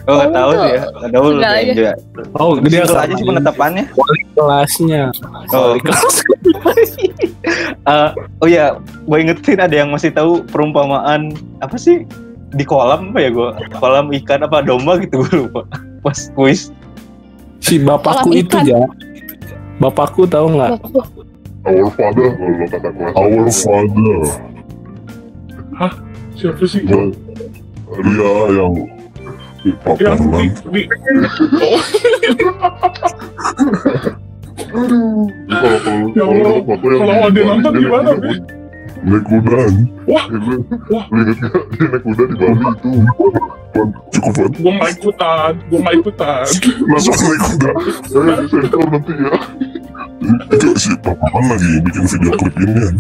Nggak tahu sih ya. Nggak tahu lu juga. Oh, gede aja sih penetapannya. Wali kelasnya. Oh, kelas. Oh ya, gue ingetin ada yang masih tahu perumpamaan apa sih di kolam apa ya gue? Kolam ikan apa domba gitu gue lupa. Pas kuis. Si bapakku Kolam itu ikan. ya. Bapakku tahu nggak? Our father kalau lo kata kelas. Our father. Siapa sih? Dia yang Pak Yang Parman. Oh, Kalau ada nonton gimana, Bi? naik kudaan. Wah. Wah. Lu inget gak? Dia naik kuda di Bali itu. Cukup banget. Gue nggak ikutan. Langsung naik kuda. Sensor nanti ya. Itu si Pak Parman lagi bikin video klip ini kan.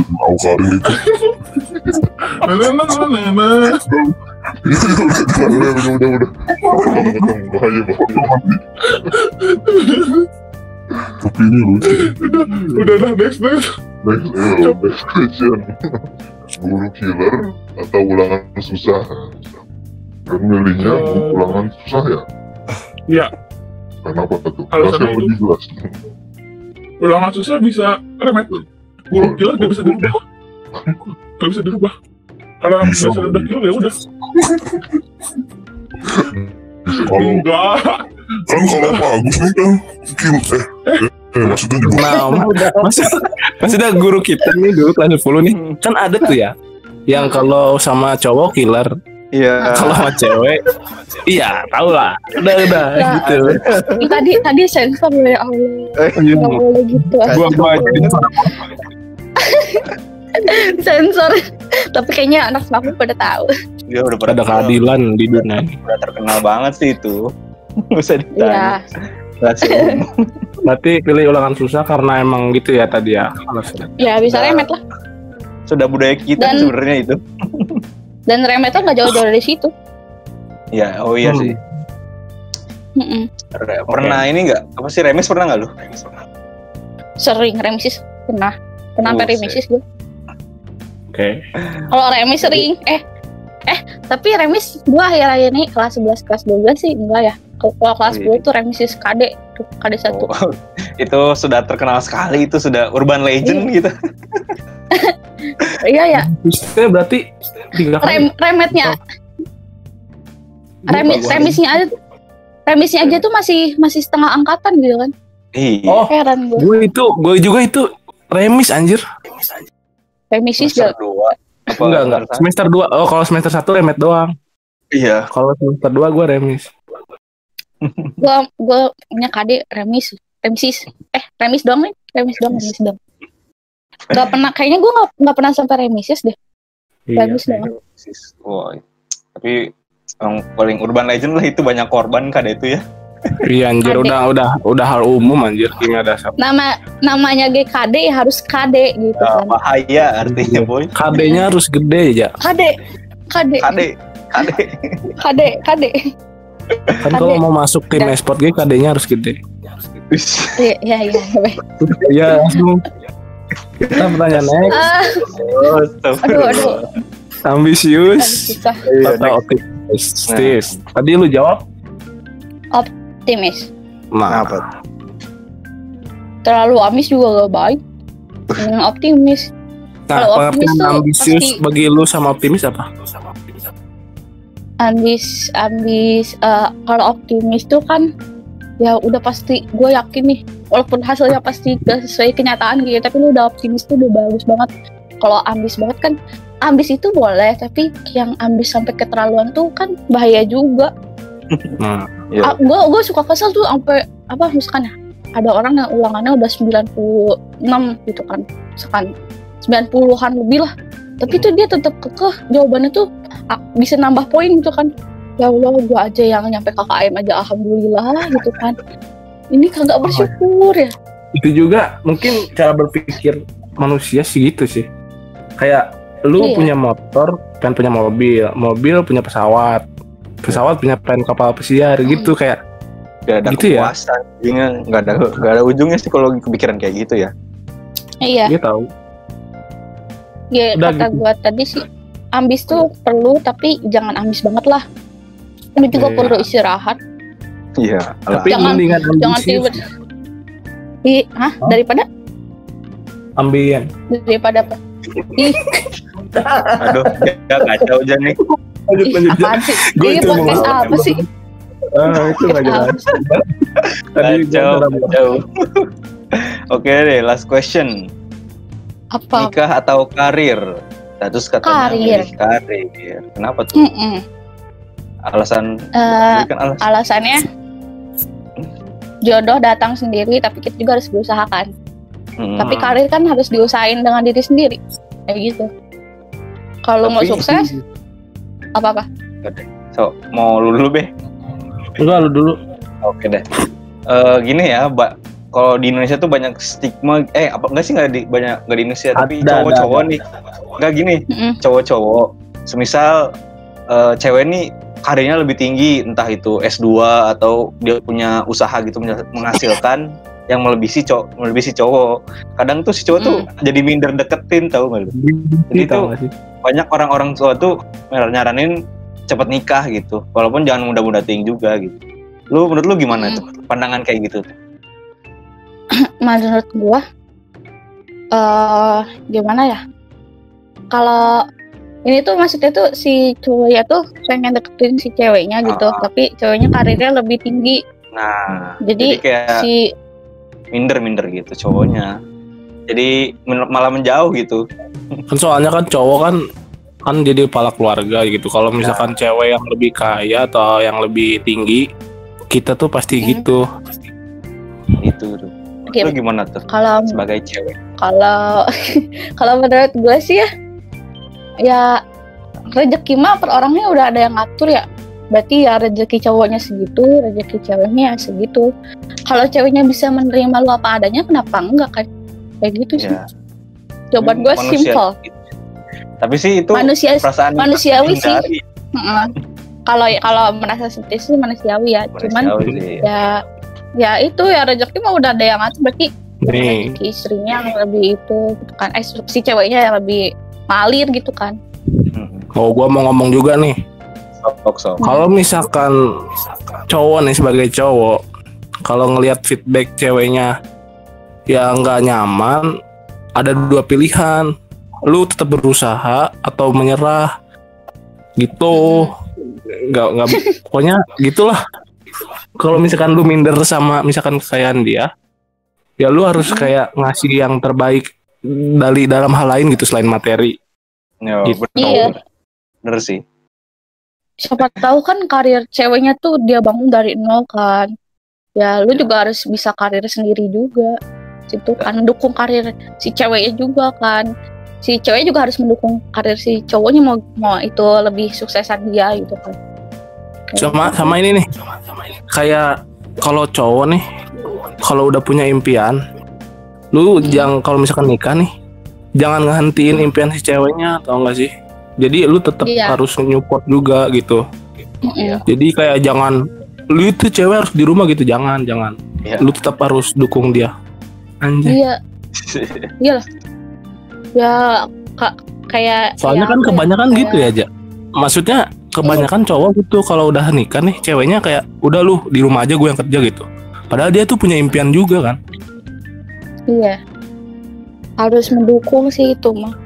Mau Karin itu. Nah. Udah. Bahaya banget. Tapi ini lucu. Udah next. Next question. Guru killer atau ulangan susah? Kan milihnya ulangan susah ya? Iya. Kenapa tuh? Alasannya Masih itu. lebih jelas. Ulangan susah bisa remet. Guru killer gak bisa dirubah. Kalau Bisa. misalnya udah killer ya udah. Kalau Enggak. kan kalau Pak Agus nih kan maksudnya juga Nah, maksudnya guru kita nih dulu kelas 10 nih kan ada tuh ya yang kalau sama cowok killer, Iya. kalau sama cewek iya tau lah udah Nah, gitu. Tadi sensor loh ya Allah. Iya. Nggak boleh gitu. Gua jadi Sensor. Tapi kayaknya anak semakin pada tahu. Dia udah ada keadilan di dunia ini. Udah terkenal banget sih itu. Nggak usah Iya. ditanya. Rahasia umum. Berarti pilih ulangan susah karena emang gitu ya tadi ya alasannya. Ya bisa remet lah. Sudah budaya kita Dan- sebenarnya itu. Dan remetnya nggak jauh-jauh dari situ. Ya, oh iya sih. Mm-mm. Pernah ini nggak? Apa sih remis pernah nggak lu? Sering remisis pernah sampai Buset. remisis gue. Oke. Kalau remis sering tapi remis gue akhir-akhir ini kelas 11 kelas 12 sih enggak ya. Kalau kelas 10 tuh remisis KD tuh KD 1. Oh, itu sudah terkenal sekali, itu sudah urban legend gitu. Iya ya. Terusnya berarti 3 kali. Remetnya remisnya aja tuh masih setengah angkatan gitu kan. Iya. Oh, Heran gue. gue juga itu remis anjir. Remisis Semester 2. Enggak. Semester 2. Oh, kalau semester 1 remet doang. Iya. Kalau semester 2 gue remis. Gue punya KD remisis doang nih. Remis doang. Gak pernah, kayaknya gue gak pernah sampai remisis deh. Iya. Remis doang. Wah, tapi yang paling urban legend lah itu, banyak korban kada itu ya. Iya anjir, KD. udah hal umum anjir kimia dasar. Namanya GKD ya harus KD gitu kan. Bahaya artinya boy. KD-nya harus gede ya. KD. KD. Kan kalau mau masuk tim e-sport KD-nya harus gede. Iya. Iya, langsung. Kita pertanyaan next. Aduh. Ambisius Susah. atau optimistis? Tadi lu jawab? Optimis. Nah, Kenapa? Terlalu amis juga gak baik. Yang optimis. Nah, Kalau optimis pengertian tuh ambisius pasti- bagi lu sama optimis apa? Ambis kalau optimis tuh kan ya udah pasti, gue yakin nih walaupun hasilnya pasti gak sesuai kenyataan gitu, tapi lu udah optimis tuh udah bagus banget. Kalau ambis banget kan, ambis itu boleh, tapi yang ambis sampai keterlaluan tuh kan bahaya juga. Nah, Iya. Gue suka kesel tuh sampai apa, misalkan ya, ada orang yang ulangannya udah 96 gitu kan, misalkan 90-an lebih lah, tapi tuh dia tetap kekeh jawabannya tuh bisa nambah poin gitu kan. Ya Allah, gue aja yang nyampe KKM aja alhamdulillah gitu kan. Ini kagak bersyukur ya. itu juga mungkin cara berpikir manusia sih gitu sih. Kayak lu Iya. punya motor, pengen punya mobil punya pesawat punya pengen kapal pesiar gitu, kayak Gak ada gitu ya? kepuasan. Jadinya gak ada ujungnya sih kalau kepikiran kayak gitu ya. Iya, dia tahu. ya Udah kata gitu. gue tadi sih, ambis tuh perlu tapi jangan ambis banget lah. Lu juga Iya. perlu istirahat. Iya. Tapi Jangan- mendingan Jangan ambisius, tiba daripada apa? Ih, Aduh, ya kacau aja nih. lanjut apaan sih? Gua Ini itu podcast mau- apa sih? Itu nggak jelas. Tadi jauh. Oke deh, last question. Apa? Nikah atau karir? Nah, terus katanya milih karir. Kenapa tuh? Alasan? Alasannya jodoh datang sendiri, tapi kita juga harus berusaha kan. Tapi karir kan harus diusahain dengan diri sendiri, kayak gitu. Kalau mau sukses, apa? So, mau lu dulu be? Enggak, lu dulu. Oke deh. Gini ya, kalau di Indonesia tuh banyak stigma. Nggak di Indonesia, tapi cowok-cowok nih. Enggak gini, cowok-cowok. Semisal cewek nih karirnya lebih tinggi, entah itu S2 atau dia punya usaha gitu menghasilkan yang melebihi cowok. Kadang tuh si cowok tuh jadi minder deketin, tahu nggak lu? Jadi tuh banyak orang-orang tua tuh nyaranin cepet nikah gitu, walaupun jangan muda-muda tinggi juga gitu. Menurut lu gimana tuh pandangan kayak gitu? Menurut gua, gimana ya? Kalau ini tuh maksudnya tuh si cowoknya tuh pengen deketin si ceweknya gitu, tapi ceweknya karirnya lebih tinggi. Nah, jadi kayak si minder gitu cowoknya. Jadi malah menjauh gitu. Kan soalnya kan cowok kan jadi kepala keluarga gitu. Kalau misalkan cewek yang lebih kaya atau yang lebih tinggi, kita tuh pasti gitu. Itu tuh. Lu gimana tuh? Kalau sebagai cewek? Kalau menurut gue sih ya rezeki mah per orangnya udah ada yang ngatur ya. Berarti ya rezeki cowoknya segitu, rezeki ceweknya segitu. Kalau ceweknya bisa menerima lu apa adanya, kenapa enggak kan? Kayak gitu sih. Jawaban gue simple. Tapi sih itu perasaan manusiawi sih. Kalau merasa seperti itu manusiawi ya. Cuman ya itu ya rezeki mah udah ada yang ngatur, berarti rezeki istrinya yang lebih itu gitu kan. Si ceweknya yang lebih ngalir gitu kan. Gua mau ngomong juga nih. Kalau misalkan cowok nih sebagai cowok, kalau ngelihat feedback ceweknya yang nggak nyaman, ada dua pilihan. Lu tetap berusaha atau menyerah gitu. Nggak pokoknya gitulah. Kalau misalkan lu minder sama misalkan kekayaan dia, ya lu harus kayak ngasih yang terbaik dari dalam hal lain gitu selain materi. Gitu. Iya. Bener sih. Siapa tahu kan karir ceweknya tuh dia bangun dari nol kan. Ya lu juga harus bisa karir sendiri juga. Situ kan dukung karir si ceweknya juga kan. Si ceweknya juga harus mendukung karir si cowoknya mau itu lebih suksesan dia gitu kan. Sama ini nih. Kayak kalau cowok nih, kalau udah punya impian, lu jangan kalau misalkan nikah nih, jangan ngehentiin impian si ceweknya, tau gak sih? Jadi lu tetap harus nyupport juga gitu. Jadi kayak jangan lu itu cewek harus di rumah gitu, jangan. Lu tetap harus dukung dia. Anjay. Iya lah. Ya kayak soalnya kan kebanyakan gitu ya, Ja. Maksudnya kebanyakan cowok gitu kalau udah nikah nih, ceweknya kayak udah lu di rumah aja, gue yang kerja gitu. Padahal dia tuh punya impian juga kan. Iya. Harus mendukung sih itu mah.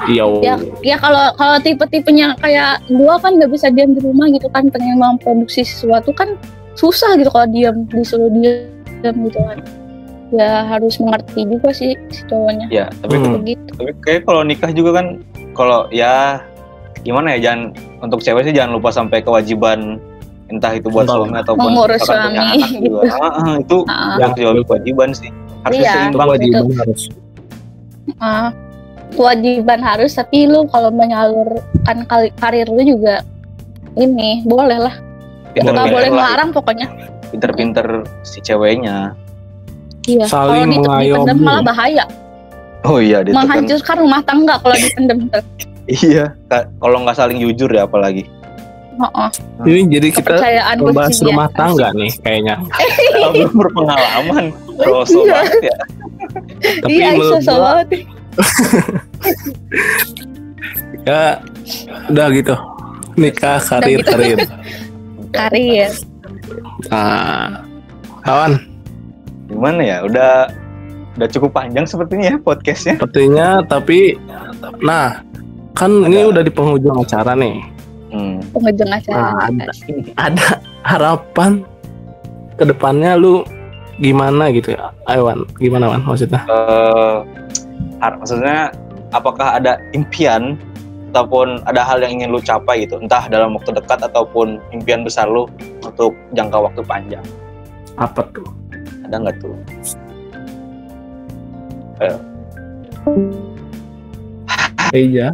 Iya. Ya kalau tipe-tipenya kayak gua kan nggak bisa diam di rumah gitu kan, pengen memproduksi sesuatu kan susah gitu kalau disuruh diam gitu kan. Ya harus mengerti juga sih si cowoknya. Ya, tapi kayak kalau nikah juga kan, kalau ya gimana ya, jangan untuk cewek sih jangan lupa sampai kewajiban, entah itu buat suami ataupun mengurus suami gitu. Itu yang jauh kewajiban sih. Harus seimbang gitu. Kewajiban harus, tapi lu kalau menyalurkan karir lu juga ini boleh lah. Nggak boleh melarang pokoknya. Pinter-pinter si ceweknya. Iya. Kalau dipendam malah bahaya. Oh iya, menghancurkan rumah tangga kalau dipendam. Iya, kalau nggak saling jujur ya apalagi. Ini jadi kita membahas rumah tangga nih kayaknya. Belum berpengalaman, rosok banget ya. Tapi menurut gua ya udah gitu, nikah karir. Nah, kawan, gimana ya? Udah cukup panjang sepertinya ya podcastnya. Sepertinya, tapi nah kan ini udah di penghujung acara nih. Penghujung acara. Ada harapan kedepannya lu gimana gitu ya, Wan? Gimana Wan maksudnya? Maksudnya apakah ada impian ataupun ada hal yang ingin lu capai gitu, entah dalam waktu dekat ataupun impian besar lu untuk jangka waktu panjang? Apa tuh? Ada nggak tuh? Iya.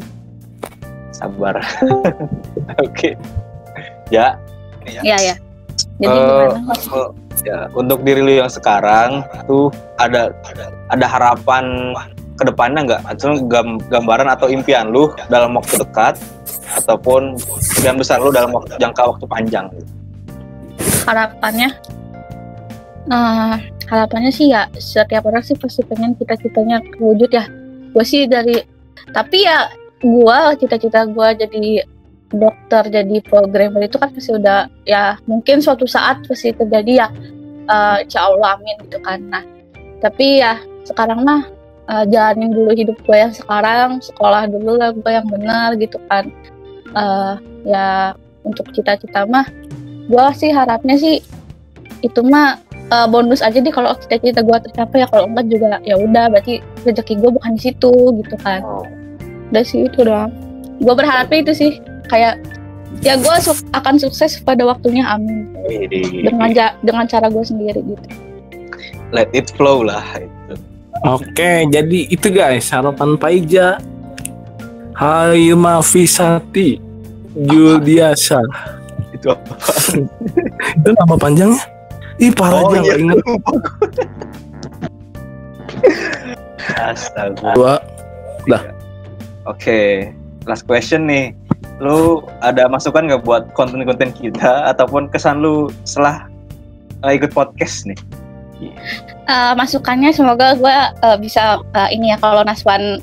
Sabar. Oke. Ya. Iya. Jadi gimana? Ya, untuk diri lu yang sekarang tuh ada harapan kedepannya nggak? Atau gambaran atau impian lu dalam waktu dekat ataupun impian besar lu dalam jangka waktu panjang? Harapannya sih ya setiap orang sih pasti pengen cita-citanya kewujud ya. Gue sih tapi ya cita-cita gue jadi dokter, jadi programmer itu kan pasti udah ya mungkin suatu saat pasti terjadi ya, insya Allah amin gitu kan. Nah tapi ya sekarang mah jalanin dulu hidup gue yang sekarang, sekolah dulu lah gue yang benar gitu kan. Ya untuk cita-cita mah gue sih harapnya sih itu mah bonus aja deh kalau cita-cita gue tercapai ya, kalau enggak juga ya udah berarti rezeki gue bukan di situ gitu kan. Udah sih itu doang. Gue berharapnya itu sih kayak ya gue akan sukses pada waktunya, amin. Dengan cara gue sendiri gitu. Let it flow lah itu. Oke, jadi itu guys harapan Paija Haimafisati Juliasa. Itu apa? Itu nama panjangnya? Ih parah aja nggak inget. Astaga. Dah. Oke, last question nih. Lu ada masukan nggak buat konten-konten kita ataupun kesan lu setelah ikut podcast nih? Masukannya semoga gue bisa ini ya, kalau Naswan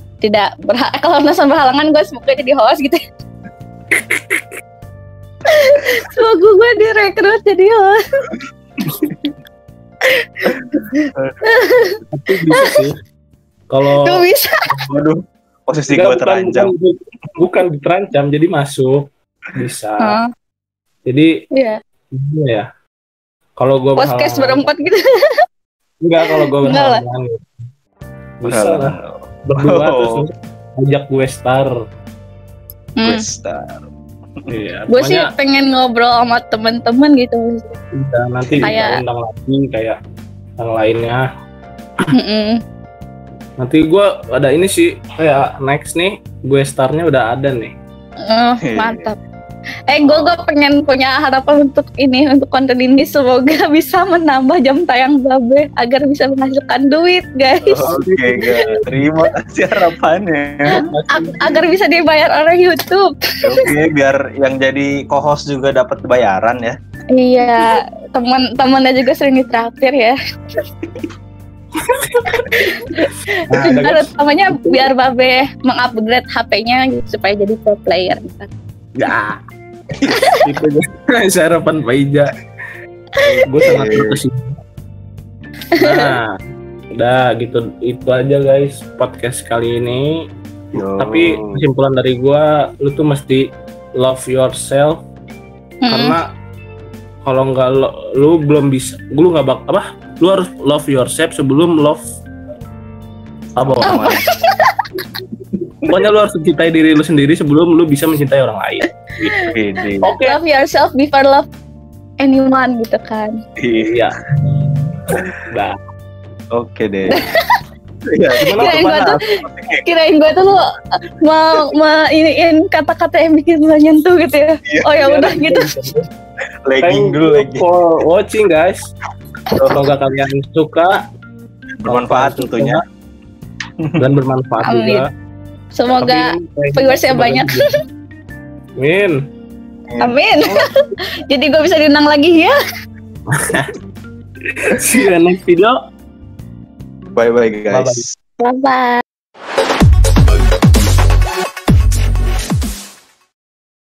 berhalangan gue semoga jadi host gitu. Semoga gue direkrut jadi host. Tapi bisa sih. Kalau bisa. Waduh, posisi gue terancam. Bukan terancam, jadi masuk bisa. Jadi iya ya. Kalau gue podcast berempat gitu. Enggak, kalau gue berhalangan bisa lah. Berdua terus ajak gue star. Iya, gue sih pengen ngobrol sama temen-temen gitu. Iya, nanti kita undang lagi kayak yang lainnya. Nanti gue ada ini sih kayak next nih, gue starnya udah ada nih. Mantap. Gue pengen punya harapan untuk konten ini, semoga bisa menambah jam tayang Babe agar bisa menghasilkan duit, guys. Oke, terima kasih harapannya. Agar bisa dibayar oleh YouTube. Oke, biar yang jadi co-host juga dapat bayaran ya. Iya, teman-temannya juga sering ditraktir ya. Utamanya biar Babe mengupgrade HP-nya gitu, supaya jadi pro player. Ya, itu harapan Paija. Gue sangat berkesan. Nah, udah gitu, itu aja guys podcast kali ini. Tapi kesimpulan dari gue, lu tuh mesti love yourself. Karena kalau nggak lu belum bisa, lu nggak lu harus love yourself sebelum love apa? Pokoknya lu harus mencintai diri lu sendiri sebelum lu bisa mencintai orang lain. Gitu. Okay. Love yourself before love anyone gitu kan. Iya. Nah. Oke deh. Ya, kirain gue tuh lu mau iniin kata-kata yang bikin lu nyentuh gitu ya. Oh ya udah gitu. Lagging dulu lagi. For watching guys. Semoga kalian suka, bermanfaat tentunya. Dan bermanfaat juga. Semoga viewersnya banyak. Amin. Jadi gue bisa diundang lagi ya. See you in next video. Bye guys. Bye.